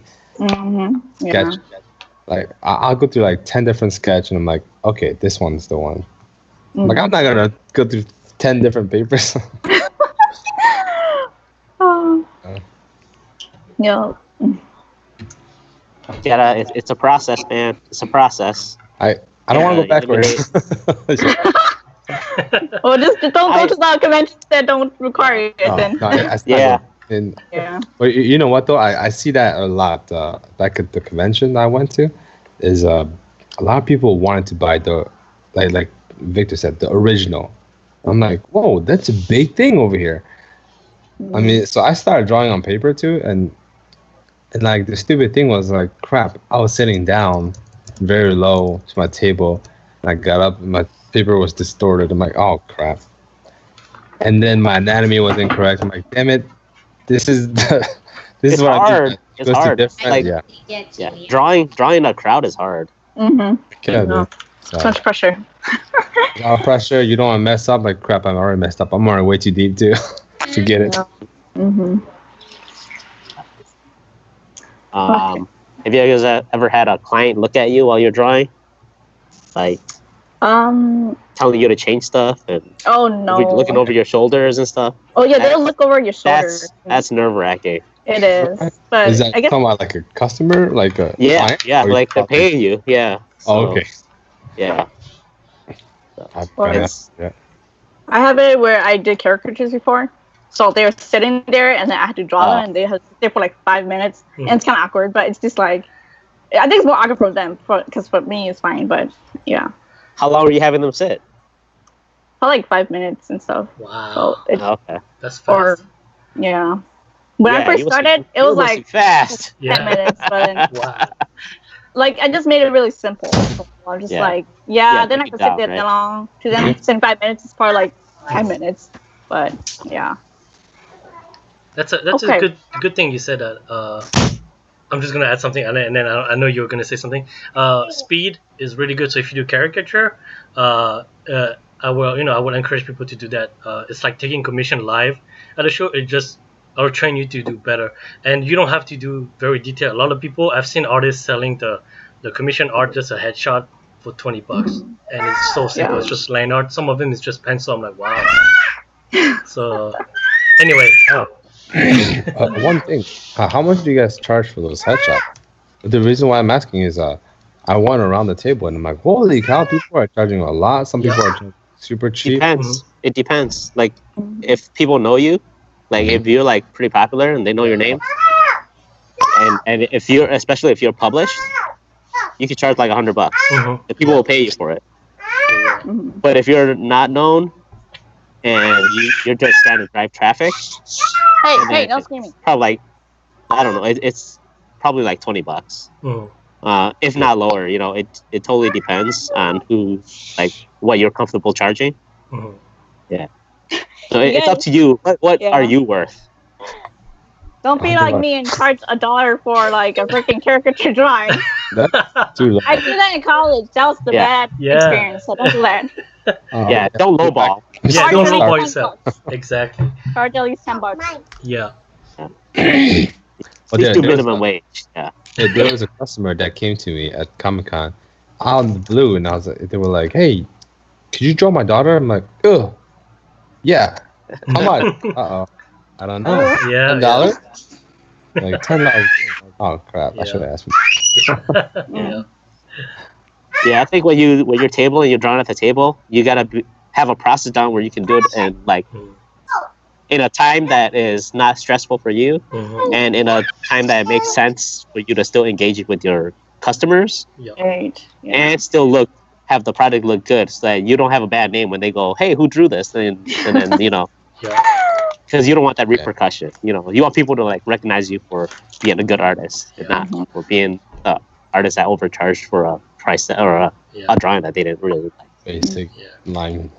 Speaker 6: Sketch. Like I'll go through like 10 different sketch, and I'm like, okay, this one's the one. Like I'm not gonna go through 10 different papers.
Speaker 2: Yeah.
Speaker 4: It's a process, man. It's a process.
Speaker 6: I don't want to go backwards.
Speaker 2: Well, just don't go to the conventions that don't require it then.
Speaker 6: No, I
Speaker 4: Yeah.
Speaker 6: and
Speaker 2: Yeah.
Speaker 6: but you know what though, I see that a lot. Back at the convention I went to, is a lot of people wanted to buy the like Victor said, the original. I'm like, whoa, that's a big thing over here. I mean, so I started drawing on paper too, and like the stupid thing was like, crap, I was sitting down very low to my table, and I got up and my paper was distorted. I'm like, oh crap. And then my anatomy was incorrect. I'm like, damn it, this is
Speaker 4: It's
Speaker 6: what
Speaker 4: hard. It's hard. Like,
Speaker 3: Yeah.
Speaker 4: drawing a crowd is hard.
Speaker 2: Mm-hmm.
Speaker 6: Yeah,
Speaker 2: No.
Speaker 6: dude. So,
Speaker 2: Too much pressure.
Speaker 6: a lot of pressure. You don't want to mess up. Like crap, I'm already messed up. I'm already way too deep to get it.
Speaker 2: Mm-hmm.
Speaker 4: Have you guys ever had a client look at you while you're drawing, like telling you to change stuff and
Speaker 2: Oh no.
Speaker 4: looking over your shoulders and stuff?
Speaker 2: Oh yeah, they'll look over your shoulder.
Speaker 4: That's nerve wracking.
Speaker 2: It is, but
Speaker 6: Is that
Speaker 2: I guess
Speaker 6: talking about like a customer, like a
Speaker 4: Yeah,
Speaker 6: client?
Speaker 4: yeah,
Speaker 6: Or you
Speaker 4: like they're
Speaker 6: talking-
Speaker 4: paying you. Yeah.
Speaker 6: Oh,
Speaker 4: So,
Speaker 6: okay.
Speaker 4: Yeah.
Speaker 6: Yeah.
Speaker 2: I have it where I did caricatures before. So they were sitting there, and then I had to draw
Speaker 4: Oh.
Speaker 2: them, and they had to sit there for like 5 minutes, and it's kind of awkward. But it's just like, I think it's more awkward for them, because for me it's fine. But yeah,
Speaker 4: How long were you having them sit?
Speaker 2: for like 5 minutes and stuff.
Speaker 1: Wow,
Speaker 2: So it's
Speaker 4: Okay.
Speaker 1: that's fast.
Speaker 2: or yeah. When I
Speaker 4: Yeah,
Speaker 2: first
Speaker 4: you must
Speaker 2: started,
Speaker 4: be-
Speaker 2: it was
Speaker 4: you must be
Speaker 2: like
Speaker 4: fast.
Speaker 2: 10 minutes, but then,
Speaker 1: Wow.
Speaker 2: like I just made it really simple. So I'm just
Speaker 4: Yeah.
Speaker 2: like,
Speaker 4: Yeah,
Speaker 2: then I
Speaker 4: break
Speaker 2: can
Speaker 4: it
Speaker 2: sit
Speaker 4: down,
Speaker 2: there
Speaker 4: right?
Speaker 2: that long. To them, in 5 minutes is probably like 10 minutes. But yeah.
Speaker 1: That's a
Speaker 2: Okay.
Speaker 1: good thing you said that. I'm just gonna add something, and then I know you were gonna say something. Speed is really good. So if you do caricature, I would encourage people to do that. It's like taking commission live at a show. I'll train you to do better, and you don't have to do very detailed. A lot of people, I've seen artists selling the commission art, just a headshot for $20, and it's so simple.
Speaker 2: Yeah.
Speaker 1: It's just line art. Some of them is just pencil. I'm like, wow. So anyway,
Speaker 6: One thing, how much do you guys charge for those headshots? The reason why I'm asking is, I went around the table and I'm like, holy cow, people are charging a lot. Some people are charging super cheap.
Speaker 4: Depends. It depends. Like, if people know you, like if you're like pretty popular and they know your name, and if you're, especially if you're published, you can charge like $100.
Speaker 1: Mhm.
Speaker 4: The people will pay you for it.
Speaker 2: Mhm.
Speaker 4: But if you're not known and you're just trying to drive traffic,
Speaker 2: Hey,
Speaker 4: And then
Speaker 2: no
Speaker 4: it's
Speaker 2: screaming.
Speaker 4: probably like, I don't know, it's probably like $20.
Speaker 1: Mhm.
Speaker 4: If not lower. You know, it totally depends on who, like, what you're comfortable charging.
Speaker 1: Mhm.
Speaker 4: So it's up to you. What
Speaker 2: Yeah.
Speaker 4: are you worth?
Speaker 2: Don't be like me and charge $1 for like a freaking caricature drawing.
Speaker 6: That's too low.
Speaker 2: I did that in college. That was the
Speaker 4: Yeah.
Speaker 2: bad
Speaker 1: Yeah.
Speaker 2: experience. So don't do that.
Speaker 4: Yeah, don't lowball.
Speaker 1: Yeah,
Speaker 2: Charge
Speaker 1: don't
Speaker 2: at least
Speaker 1: lowball
Speaker 2: 10
Speaker 1: yourself.
Speaker 2: bucks.
Speaker 1: Exactly.
Speaker 2: Charge at least $10.
Speaker 1: Yeah.
Speaker 6: But
Speaker 4: Please do
Speaker 6: there was
Speaker 4: minimum wage. Yeah.
Speaker 6: there was a customer that came to me at Comic-Con out of the blue, and they were like, hey, could you draw my daughter? I'm like, oh, yeah. How much? Uh-oh. I don't know.
Speaker 1: Yeah.
Speaker 6: $10? Like $10. Oh, crap.
Speaker 1: Yeah.
Speaker 6: I should have asked.
Speaker 1: Yeah.
Speaker 4: Yeah, I think when you're table and you're drawing at the table, you gotta have a process down where you can do it and like
Speaker 1: Mhm.
Speaker 4: in a time that is not stressful for you,
Speaker 1: Mhm.
Speaker 4: and in a time that makes sense for you to still engage with your customers
Speaker 2: Right. Yeah.
Speaker 4: and still have the product look good, so that you don't have a bad name when they go, "Hey, who drew this?" And then
Speaker 1: Yeah.
Speaker 4: because you don't want that repercussion. You know, you want people to like recognize you for being a good artist and not for being the artist that overcharged for a price or
Speaker 1: Yeah.
Speaker 4: a drawing that they didn't really like.
Speaker 6: Basic
Speaker 1: Yeah.
Speaker 6: line.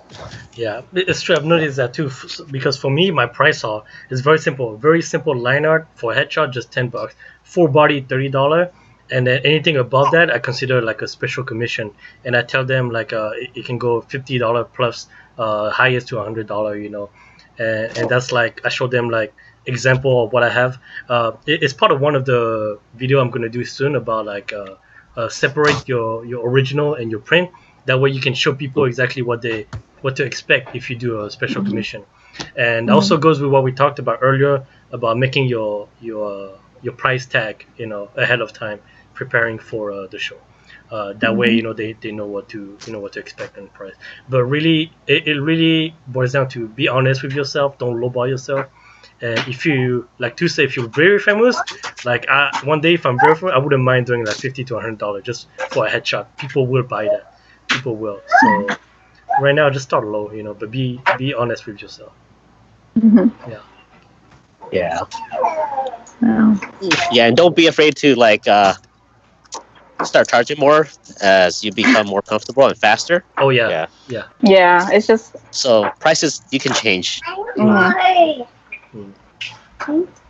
Speaker 1: Yeah, it's true. I've noticed that too. Because for me, my price all is very simple. Very simple line art for headshot, just $10. Full body, $30, and then anything above that, I consider like a special commission. And I tell them like it can go $50 plus, highest to $100. You know, and that's like I show them like example of what I have. It's part of one of the video I'm gonna do soon about like separate your original and your print. That way you can show people exactly what to expect if you do a special commission. And also goes with what we talked about earlier about making your your price tag, ahead of time, preparing for the show. That way, they know what to expect in price. But really, it really boils down to be honest with yourself. Don't lowball yourself. And if you like to say, if you're very famous, like one day if I'm very famous, I wouldn't mind doing like $50 to $100 just for a headshot. People will buy that. People will. So right now, just start low, but be honest with yourself. Yeah.
Speaker 4: Yeah.
Speaker 2: Wow.
Speaker 4: Yeah, and don't be afraid to start charging more as you become more comfortable and faster.
Speaker 1: Oh yeah.
Speaker 2: Yeah, it's just.
Speaker 4: So prices you can change.
Speaker 2: Mhm.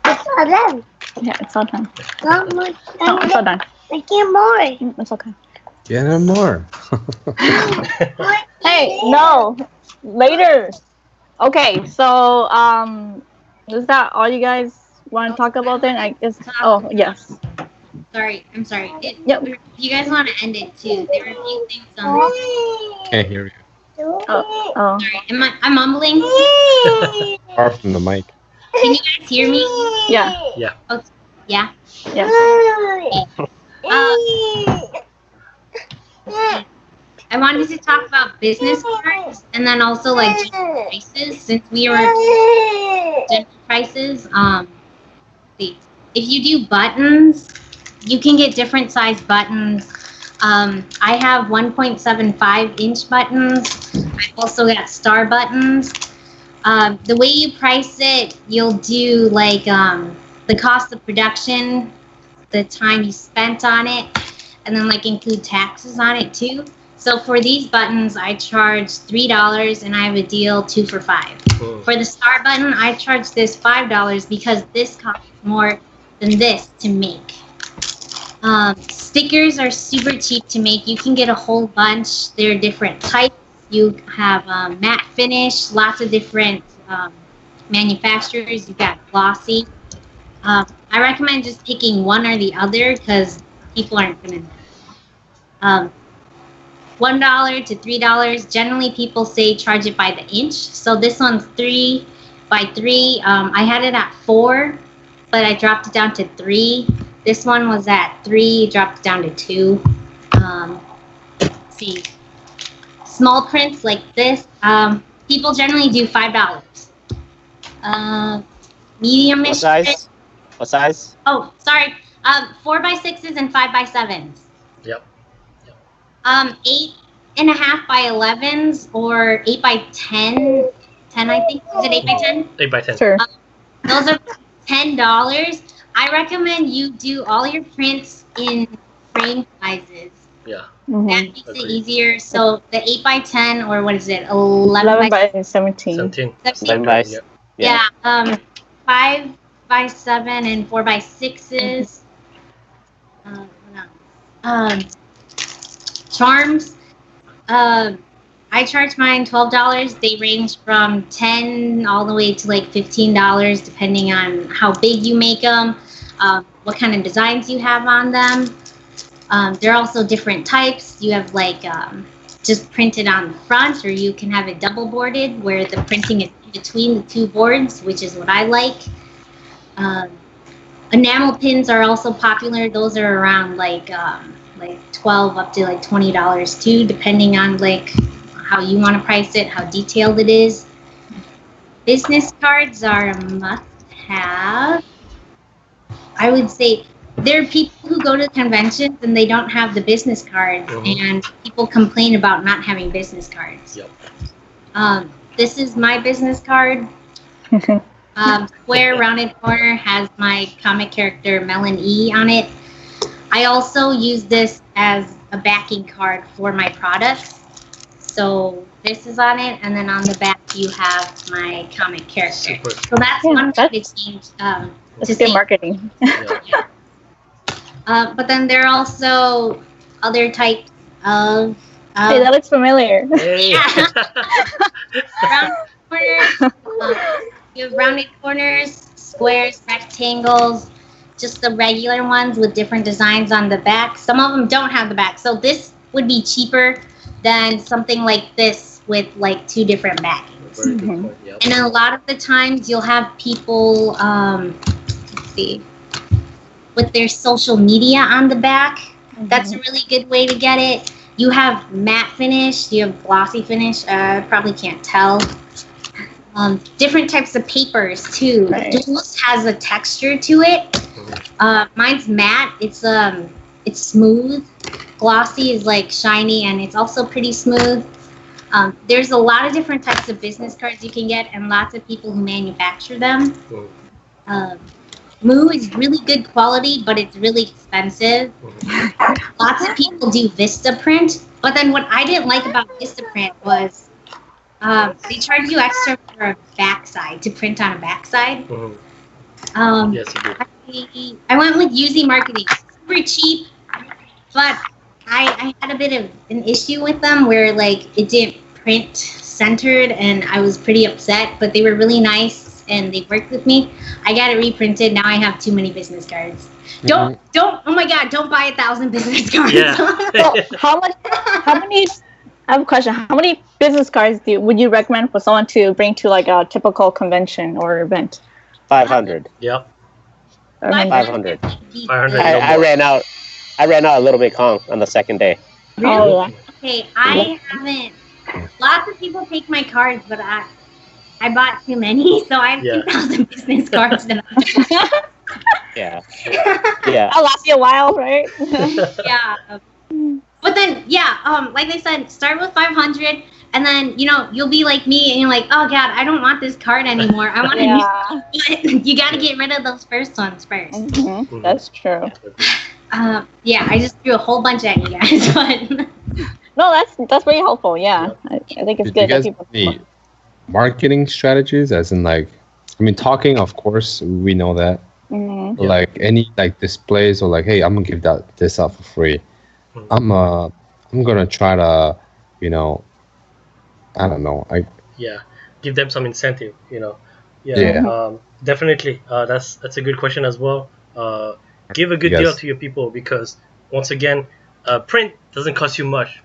Speaker 7: It's all done.
Speaker 2: Yeah, it's all done.
Speaker 7: Not much.
Speaker 2: No, it's all done.
Speaker 7: I get more.
Speaker 2: It's okay.
Speaker 6: Get him more.
Speaker 2: Hey, no, later. Okay, so is that all you guys want to talk about then? I guess. Oh yes.
Speaker 3: I'm sorry.
Speaker 2: Yep.
Speaker 3: If you guys want to end it too, there are a few things on.
Speaker 6: Can't hear you.
Speaker 2: Oh.
Speaker 3: Sorry, I'm mumbling.
Speaker 6: Far from the mic.
Speaker 3: Can you guys hear me?
Speaker 2: Yeah.
Speaker 3: Oh, yeah.
Speaker 2: Yeah.
Speaker 3: I wanted to talk about business cards and then also like general prices, since we were general prices. If you do buttons, you can get different size buttons. I have 1.75 inch buttons. I've also got star buttons. The way you price it, you'll do like the cost of production, the time you spent on it, and then like include taxes on it too. So for these buttons, I charge $3, and I have a deal 2 for $5. For the star button, I charge this $5 because this costs more than this to make. Stickers are super cheap to make. You can get a whole bunch. There are different types. You have matte finish, lots of different manufacturers. You've got glossy. I recommend just picking one or the other because people aren't going to. $1 to $3. Generally, people say charge it by the inch. So this one's 3 by 3. I had it at 4, but I dropped it down to 3. This one was at 3, dropped it down to 2. Let's see. Small prints like this, people generally do $5. Medium.
Speaker 4: What size? What size?
Speaker 3: Oh, sorry. 4 by 6s and 5 by 7s.
Speaker 1: Yep.
Speaker 3: 8.5 by 11s or 8 by 10. 10, I think. Is it 8 by 10?
Speaker 1: 8 by 10.
Speaker 2: Sure.
Speaker 3: Those are $10. I recommend you do all your prints in frame sizes.
Speaker 1: Yeah.
Speaker 2: Mm-hmm.
Speaker 3: That makes
Speaker 1: Agreed.
Speaker 3: it easier. So the 8 by 10 or what is it? 11
Speaker 2: by 17.
Speaker 1: 17.
Speaker 3: 17.
Speaker 4: By
Speaker 1: Yeah.
Speaker 3: Yeah. 5 by 7 and 4 by 6s. Charms. I charge mine $12. They range from $10 all the way to like $15, depending on how big you make them, what kind of designs you have on them. There are also different types. You have like just printed on the front, or you can have it double boarded where the printing is in between the two boards, which is what I like. Enamel pins are also popular. Those are around like $12 up to like $20 too, depending on like how you want to price it, how detailed it is. Business cards are a must-have. I would say there are people who go to conventions and they don't have the business cards, and people complain about not having business cards.
Speaker 1: Yep.
Speaker 3: This is my business card. Square rounded corner has my comic character Melon E on it. I also use this as a backing card for my products. So this is on it, and then on the back you have my comic character.
Speaker 1: Super.
Speaker 3: So that's one way to change.
Speaker 2: It's good marketing.
Speaker 1: Yeah.
Speaker 3: But then there are also other types of.
Speaker 2: Hey, that looks familiar.
Speaker 1: Hey.
Speaker 3: Round corners. You have rounded corners, squares, rectangles, just the regular ones with different designs on the back. Some of them don't have the back, so this would be cheaper than something like this with like 2 different backings.
Speaker 1: Very good point. Yep.
Speaker 3: And a lot of the times you'll have people, let's see, with their social media on the back. That's a really good way to get it. You have matte finish. You have glossy finish. Probably can't tell. Different types of papers too.
Speaker 2: Right.
Speaker 3: This has a texture to it. Mine's matte. It's smooth. Glossy is like shiny, and it's also pretty smooth. There's a lot of different types of business cards you can get, and lots of people who manufacture them. Moo is really good quality, but it's really expensive. Lots of people do Vistaprint, but then what I didn't like about Vistaprint was they charge you extra for a backside, to print on a backside.
Speaker 1: Yes, you do.
Speaker 3: I went with UZ Marketing, super cheap, but I had a bit of an issue with them where like it didn't print centered, and I was pretty upset, but they were really nice and they worked with me. I got it reprinted. Now I have too many business cards. Don't oh my god, don't buy 1,000 business cards.
Speaker 1: Yeah.
Speaker 2: So how many I have a question. How many business cards would you recommend for someone to bring to like a typical convention or event?
Speaker 4: 500.
Speaker 1: Yep.
Speaker 4: 500.
Speaker 1: 500.
Speaker 4: I ran out. I ran out a little bit on the second day.
Speaker 3: Really?
Speaker 2: Oh, yeah.
Speaker 3: Okay, I haven't. Lots of people take my cards, but I bought too many, so I have 2,000 business cards that
Speaker 4: Yeah. Yeah.
Speaker 2: That'll last you a while, right?
Speaker 3: yeah. But then, like I said, start with 500, and then, you'll be like me, and you're like, oh, God, I don't want this card anymore. I want a new. You got to get rid of those first ones first.
Speaker 2: Mm-hmm. That's true.
Speaker 3: I just threw a whole bunch at you guys, but...
Speaker 2: No, that's very helpful. Yeah, I think it's good.
Speaker 6: You guys have any marketing strategies, as in like, I mean, talking, of course, we know that.
Speaker 2: Mm-hmm.
Speaker 6: Like any like displays or like, hey, I'm gonna give this out for free. I'm gonna try to, I don't know.
Speaker 1: Give them some incentive. Definitely. That's a good question as well. Give a good deal to your people, because once again, print doesn't cost you much.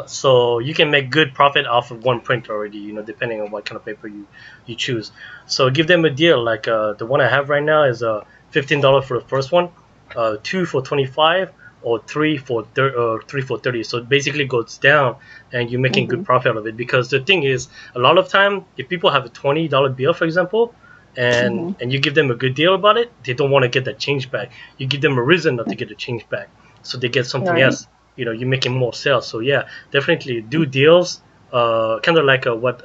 Speaker 1: So you can make good profit off of one print already, depending on what kind of paper you choose. So give them a deal, like the one I have right now is $15 for the first one, 2 for $25, or 3 for 30. So it basically goes down, and you're making good profit out of it. Because the thing is, a lot of time, if people have a $20 bill, for example, and you give them a good deal about it, they don't want to get that change back. You give them a reason not to get the change back, so they get something else. You're making more sales. So yeah, definitely do deals. Kind of like what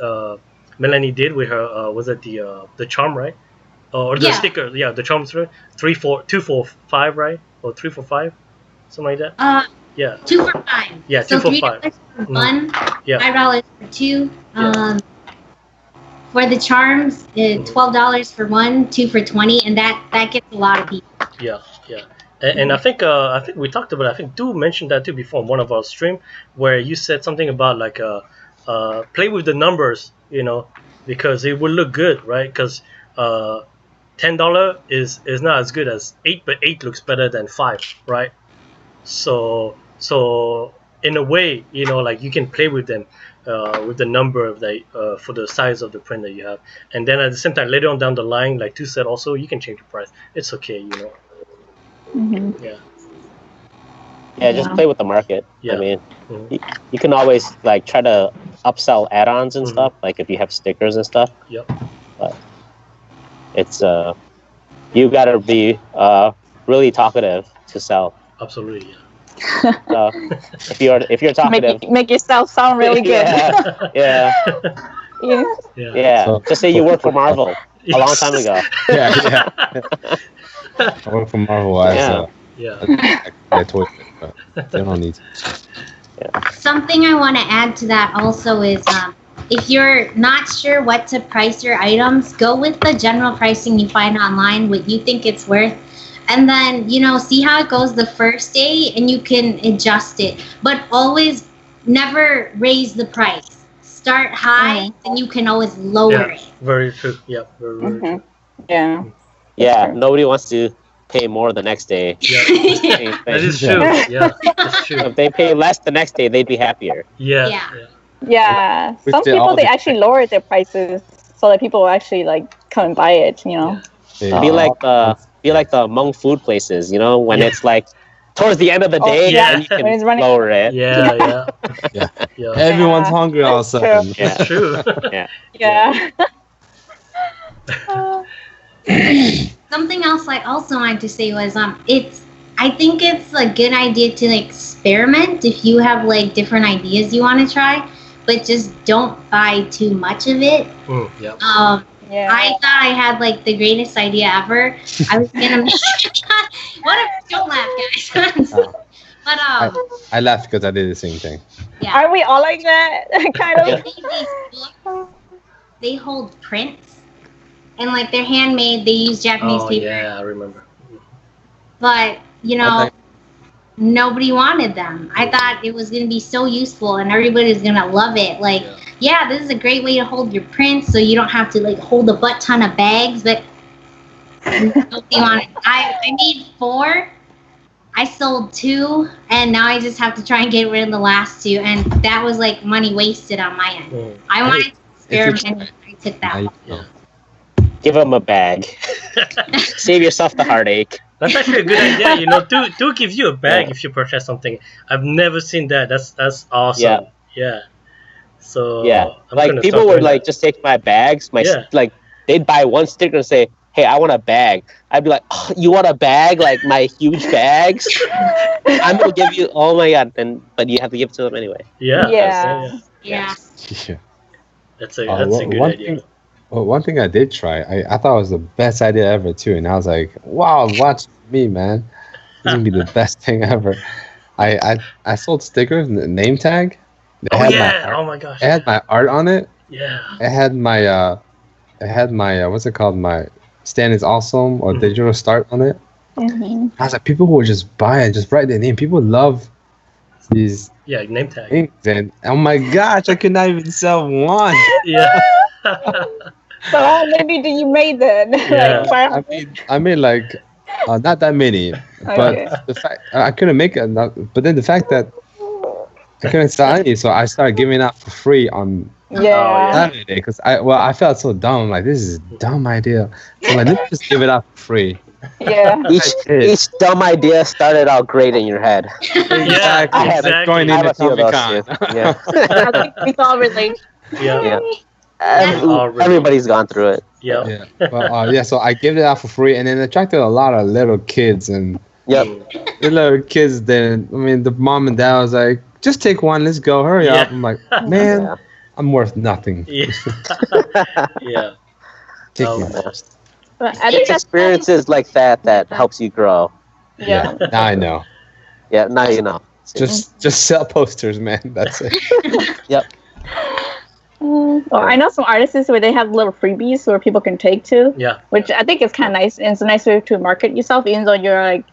Speaker 1: Melanie did with her. Was it the charm, right? Or the sticker? Yeah, the charm. 2 for 5, right? Or 3 for 5, something like that.
Speaker 3: 2 for 5.
Speaker 1: Yeah,
Speaker 3: so
Speaker 1: 2 for 5.
Speaker 3: $3 for one.
Speaker 1: Yeah.
Speaker 3: $5 for 2. For the charms, $12 for 1, 2 for 20, and that gets a lot of people.
Speaker 1: Yeah. And I think we talked about it. I think Du mentioned that too before on one of our stream, where you said something about like play with the numbers, because it will look good, right? Because $10 is not as good as 8, but 8 looks better than 5, right? So in a way, like you can play with them with the number of for the size of the print that you have, and then at the same time later on down the line, like Du said, also you can change the price. It's okay,
Speaker 2: Mm-hmm.
Speaker 4: Yeah, just play with the market.
Speaker 1: Yeah.
Speaker 4: I mean, you can always like try to upsell add-ons and stuff, like if you have stickers and stuff.
Speaker 1: Yep.
Speaker 4: But it's you gotta be really talkative to sell.
Speaker 1: Absolutely.
Speaker 4: So if you're talkative,
Speaker 2: make yourself sound really good.
Speaker 4: Yeah.
Speaker 6: So,
Speaker 4: just say you work for Marvel a long time ago.
Speaker 6: Yeah. I work for Marvel as a toy, but they don't need to.
Speaker 3: Something I want to add to that also is if you're not sure what to price your items, go with the general pricing you find online, what you think it's worth, and then see how it goes the first day, and you can adjust it. But always never raise the price. Start high, and you can always lower it.
Speaker 1: Very true. Yeah, very true.
Speaker 2: Yeah.
Speaker 4: Yeah, nobody wants to pay more the next day.
Speaker 1: Yeah. That is true. Yeah, that's true.
Speaker 4: If they pay less the next day, they'd be happier.
Speaker 2: Yeah. Some people, they actually lower their prices so that people will actually like come and buy it.
Speaker 4: Be like the among food places, you know, when it's like towards the end of the day,
Speaker 1: yeah.
Speaker 4: and you
Speaker 2: When it's
Speaker 4: can
Speaker 2: running-
Speaker 4: lower it.
Speaker 1: Yeah.
Speaker 6: Yeah. Everyone's
Speaker 2: Yeah.
Speaker 6: hungry all of a
Speaker 2: That's
Speaker 6: sudden.
Speaker 4: Yeah.
Speaker 1: It's true.
Speaker 2: Yeah.
Speaker 3: Something else I also wanted to say was I think it's a good idea to like experiment if you have like different ideas you want to try, but just don't buy too much of it.
Speaker 1: Yeah.
Speaker 2: Yeah.
Speaker 3: I thought I had like the greatest idea ever. I was gonna make whatever. Don't laugh, guys. But
Speaker 6: I laughed because I did the same thing.
Speaker 3: yeah.
Speaker 2: Aren't we all like that? kind
Speaker 3: They
Speaker 2: of.
Speaker 3: made these books. They hold prints, and like they're handmade. They use Japanese
Speaker 1: Oh
Speaker 3: paper,
Speaker 1: yeah, I remember.
Speaker 3: but you know,
Speaker 6: Okay.
Speaker 3: nobody wanted them. I thought it was gonna be so useful, and everybody's gonna love it. Like, yeah, this is a great way to hold your prints, so you don't have to like hold a butt ton of bags. But nobody wanted. I made 4. I sold 2, and now I just have to try and get rid of the last 2, and that was like money wasted on my end. I wanted to experiment, and I took that.
Speaker 6: I,
Speaker 1: Yeah.
Speaker 4: Give them a bag. Save yourself the heartache.
Speaker 1: That's actually a good idea. You know, do give you a bag if you purchase something. I've never seen that. That's awesome. Yeah. So
Speaker 4: Yeah,
Speaker 1: I'm
Speaker 4: like
Speaker 1: gonna
Speaker 4: people
Speaker 1: start
Speaker 4: would
Speaker 1: doing
Speaker 4: like
Speaker 1: that.
Speaker 4: just take my bags.
Speaker 1: Yeah.
Speaker 4: Like they'd buy one sticker and say, "Hey, I want a bag." I'd be like, oh, "You want a bag? Like my huge bags? I'm gonna give you." Oh my god! But you have to give it to them anyway.
Speaker 1: Yeah.
Speaker 2: Yeah.
Speaker 3: Yeah.
Speaker 6: yeah.
Speaker 1: That's a
Speaker 6: One-
Speaker 1: good
Speaker 6: one
Speaker 1: idea.
Speaker 6: thing- Well, one thing I did try, I thought it was the best idea ever too, and I was like, "Wow, watch me, man! This is gonna be the best thing ever." I sold stickers, name tag. They
Speaker 1: Oh
Speaker 6: had
Speaker 1: yeah.
Speaker 6: my art,
Speaker 1: Oh my gosh.
Speaker 6: it had my art on it.
Speaker 1: Yeah.
Speaker 6: It had my what's it called? My Stan is awesome or
Speaker 1: Mhm.
Speaker 6: digital start on it.
Speaker 2: Mhm.
Speaker 6: I was like, people would just buy it, just write their name. People love these
Speaker 1: Yeah. Name tag.
Speaker 6: things, and oh my gosh, I could not even sell one.
Speaker 1: Yeah.
Speaker 2: So how many do you made then?
Speaker 1: Yeah.
Speaker 2: Like 500?
Speaker 6: I made like not that many, but
Speaker 2: Okay.
Speaker 6: the fact I couldn't make it. But then the fact that I couldn't sell any, so I started giving out for free on
Speaker 2: Yeah.
Speaker 6: Saturday because I felt so dumb. I'm like, this is a dumb idea. So I'm like, let's just give it out for free.
Speaker 2: Yeah.
Speaker 4: Each dumb idea started out great in your head.
Speaker 1: Yeah.
Speaker 4: I have-
Speaker 1: Exactly.
Speaker 6: Join
Speaker 4: I
Speaker 6: in
Speaker 4: have
Speaker 6: the
Speaker 4: a few of those
Speaker 6: Comic-Con.
Speaker 4: too. Yeah.
Speaker 2: I think we all relate.
Speaker 1: Yeah.
Speaker 4: Yeah.
Speaker 1: Already.
Speaker 4: Everybody's gone through it.
Speaker 1: Yeah.
Speaker 6: Yeah, but so I gave it out for free, and then attracted a lot of little kids, and
Speaker 4: Yep.
Speaker 6: the little kids. Then I mean, the mom and dad was like, "Just take one, let's go, hurry
Speaker 1: Yeah.
Speaker 6: up." I'm like, man,
Speaker 4: Yeah.
Speaker 6: I'm worth nothing.
Speaker 1: Yeah. Yeah.
Speaker 6: Take
Speaker 1: Oh,
Speaker 6: me.
Speaker 1: man.
Speaker 2: But I think
Speaker 4: It's
Speaker 2: that's
Speaker 4: experiences like that helps you grow.
Speaker 2: Yeah.
Speaker 6: Now I know.
Speaker 4: Yeah, now you know.
Speaker 6: Just sell posters, man. That's it.
Speaker 2: Well, I know some artists where they have little freebies where people can take to,
Speaker 1: Yeah.
Speaker 2: which I think is kind of nice. And it's a nice way to market yourself, even though you're like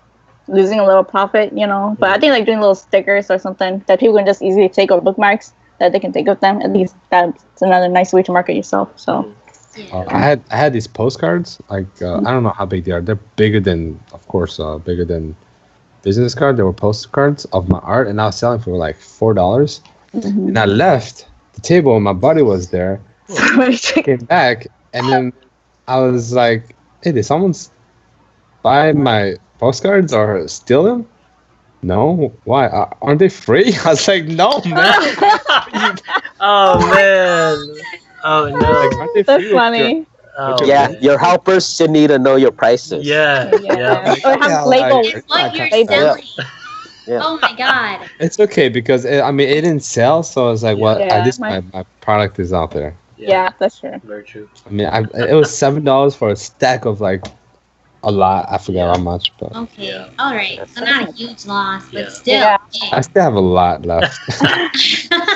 Speaker 2: losing a little profit, you know. But I think like doing little stickers or something that people can just easily take, or bookmarks that they can take with them. At least that's another nice way to market yourself. So
Speaker 3: Yeah.
Speaker 6: I had these postcards. Like I don't know how big they are. They're bigger than, of course, bigger than business card. They were postcards of my art, and I was selling for like $4. And I left the table, and my buddy was there. Came back, and then I was like, "Hey, did someone buy my postcards or steal them?" No, why? Aren't they free? I was like, "No, man.
Speaker 1: Oh man. Oh no.
Speaker 6: Like, aren't they
Speaker 2: that's
Speaker 6: free?"
Speaker 2: funny.
Speaker 1: Oh,
Speaker 4: Yeah,
Speaker 1: man.
Speaker 4: your helpers should need to know your prices.
Speaker 1: Yeah.
Speaker 2: Yeah.
Speaker 1: Yeah.
Speaker 2: Or have
Speaker 6: Yeah,
Speaker 2: labels.
Speaker 3: It's what you're
Speaker 2: Labels.
Speaker 3: selling.
Speaker 4: Yeah.
Speaker 3: Oh my god.
Speaker 6: It's okay because it didn't sell, so I was like, well,
Speaker 2: Yeah,
Speaker 6: at least
Speaker 2: my-
Speaker 6: my product is out there.
Speaker 2: Yeah, that's true.
Speaker 1: Very true.
Speaker 6: I mean, it was $7 for a stack of like a lot. I forgot how much, but
Speaker 3: Okay.
Speaker 1: Yeah.
Speaker 3: All right. So not a huge loss, but
Speaker 1: Yeah.
Speaker 3: still.
Speaker 2: Yeah.
Speaker 6: I still have a lot left.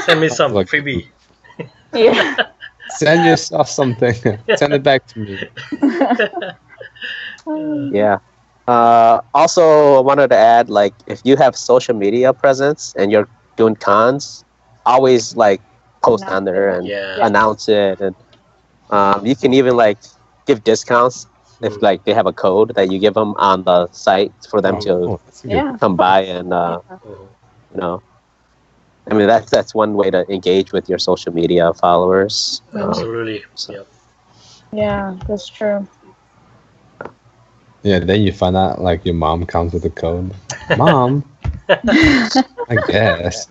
Speaker 1: Send me some
Speaker 6: Look.
Speaker 1: freebie.
Speaker 2: Yeah.
Speaker 6: Send yourself something. Send it back to me.
Speaker 4: Yeah. Also, I wanted to add, like, if you have social media presence and you're doing cons, always like post on there and
Speaker 1: Yeah.
Speaker 4: announce it, and you can even like give discounts if like they have a code that you give them on the site for them to
Speaker 6: Oh, that's a good-
Speaker 2: Yeah.
Speaker 4: come by and you know. I mean that's one way to engage with your social media followers.
Speaker 1: Absolutely. Yeah.
Speaker 2: Yeah, that's true.
Speaker 6: Yeah, then you find out like your mom comes with the code. Mom, I guess.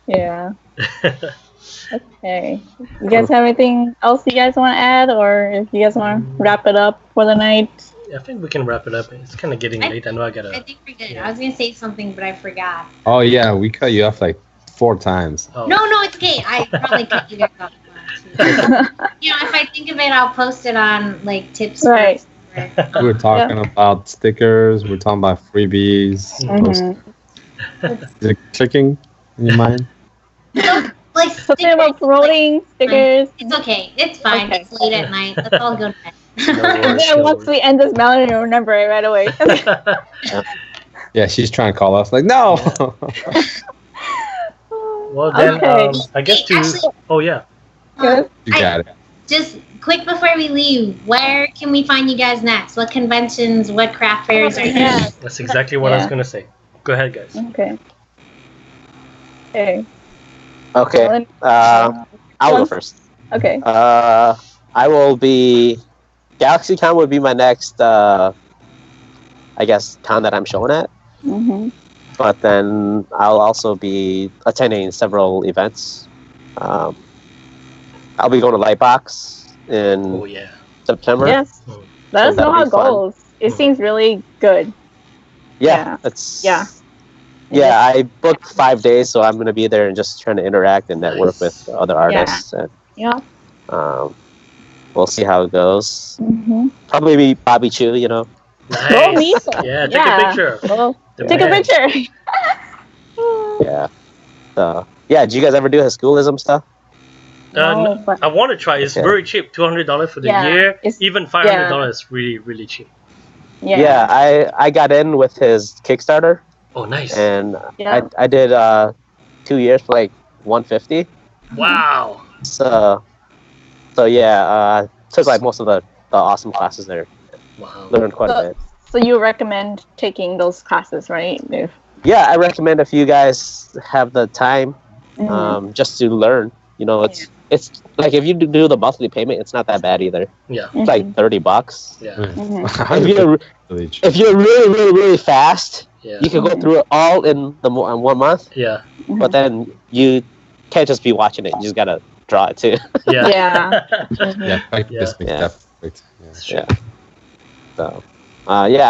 Speaker 2: Yeah. Okay. You guys have anything else you guys want to add, or if you guys want to wrap it up for the night?
Speaker 1: I think we can wrap it up. It's kind of getting late. I know I
Speaker 3: I
Speaker 1: gotta.
Speaker 3: think we're good.
Speaker 1: Yeah.
Speaker 3: I was gonna say something, but I forgot.
Speaker 6: Oh yeah, we cut you off like 4 times.
Speaker 1: Oh.
Speaker 3: No, it's okay. I probably cut you guys off. You know, if I think of it, I'll post it on like tips.
Speaker 2: Right.
Speaker 6: We were talking about stickers. We're talking about freebies.
Speaker 2: Mhm.
Speaker 6: Is it clicking in your mind?
Speaker 3: Like
Speaker 2: Something about promoting stickers.
Speaker 3: It's okay. It's fine.
Speaker 2: Okay.
Speaker 3: It's late at night. Let's all go to bed.
Speaker 1: No
Speaker 2: And
Speaker 1: worries,
Speaker 2: then
Speaker 1: no
Speaker 2: once
Speaker 1: worries.
Speaker 2: we end this, Melanie will remember it right away.
Speaker 6: Yeah, she's trying to call us. Like, no.
Speaker 1: Well then,
Speaker 2: Okay.
Speaker 1: I guess to.
Speaker 3: Actually-
Speaker 1: Oh yeah.
Speaker 2: Good.
Speaker 6: You got it.
Speaker 3: Just quick before we leave, where can we find you guys next? What conventions, what craft fairs are you
Speaker 2: Yeah.
Speaker 1: That's exactly what I was
Speaker 2: Yeah.
Speaker 1: gonna say. Go ahead, guys.
Speaker 2: Okay. Okay.
Speaker 4: Okay.
Speaker 2: Well, then-
Speaker 4: I'll go first.
Speaker 2: Okay.
Speaker 4: I will be GalaxyCon would be my next I guess con that I'm showing at.
Speaker 2: Mm-hmm.
Speaker 4: But then I'll also be attending several events. I'll be going to Lightbox in
Speaker 1: Oh yeah.
Speaker 4: September.
Speaker 2: Yes.
Speaker 1: Mm.
Speaker 2: Let us know
Speaker 4: that'll
Speaker 2: how
Speaker 4: be
Speaker 2: it
Speaker 4: fun.
Speaker 2: goes. It seems really good.
Speaker 4: Yeah, it's
Speaker 2: Yeah.
Speaker 4: Yeah, I booked 5 days, so I'm gonna be there and just trying to interact and network
Speaker 1: Nice.
Speaker 4: with other artists. And
Speaker 2: Yeah.
Speaker 4: we'll see how it goes.
Speaker 2: Mm-hmm.
Speaker 4: Probably be Bobby Chu, you know.
Speaker 1: Nice.
Speaker 2: Go meet them.
Speaker 1: Yeah, take a picture.
Speaker 2: Well,
Speaker 1: The
Speaker 2: take a
Speaker 1: man.
Speaker 2: picture.
Speaker 4: Yeah. So yeah, did you guys ever do his schoolism stuff?
Speaker 2: No,
Speaker 1: No,
Speaker 2: but-
Speaker 1: I want to try. It's
Speaker 4: Okay.
Speaker 1: very cheap. $200 for the
Speaker 2: Yeah,
Speaker 1: year.
Speaker 2: it's-
Speaker 1: Even $500 is really, really cheap.
Speaker 4: Yeah, I got in with his Kickstarter,
Speaker 1: Oh, nice.
Speaker 4: and
Speaker 2: Yeah.
Speaker 4: I did 2 years for like 150.
Speaker 1: Wow.
Speaker 4: So yeah, took like most of the awesome classes there.
Speaker 1: Wow.
Speaker 4: Learned quite a
Speaker 2: So-
Speaker 4: bit.
Speaker 2: So you recommend taking those classes, right? If,
Speaker 4: Yeah, I recommend if you guys have the time,
Speaker 2: Mhm.
Speaker 4: just to learn. You know, it's like if you do the monthly payment, it's not that bad either.
Speaker 1: Yeah.
Speaker 4: It's like $30.
Speaker 1: Yeah.
Speaker 2: Mhm.
Speaker 4: If you're if you're really fast,
Speaker 1: Yeah.
Speaker 4: you can go through it all in in 1 month.
Speaker 1: Yeah.
Speaker 4: But then you can't just be watching it. You just gotta draw it too.
Speaker 1: Yeah.
Speaker 2: Yeah.
Speaker 6: Yeah, practice makes
Speaker 1: Yeah.
Speaker 6: that perfect. Yeah.
Speaker 1: That's true.
Speaker 4: Yeah. So, yeah,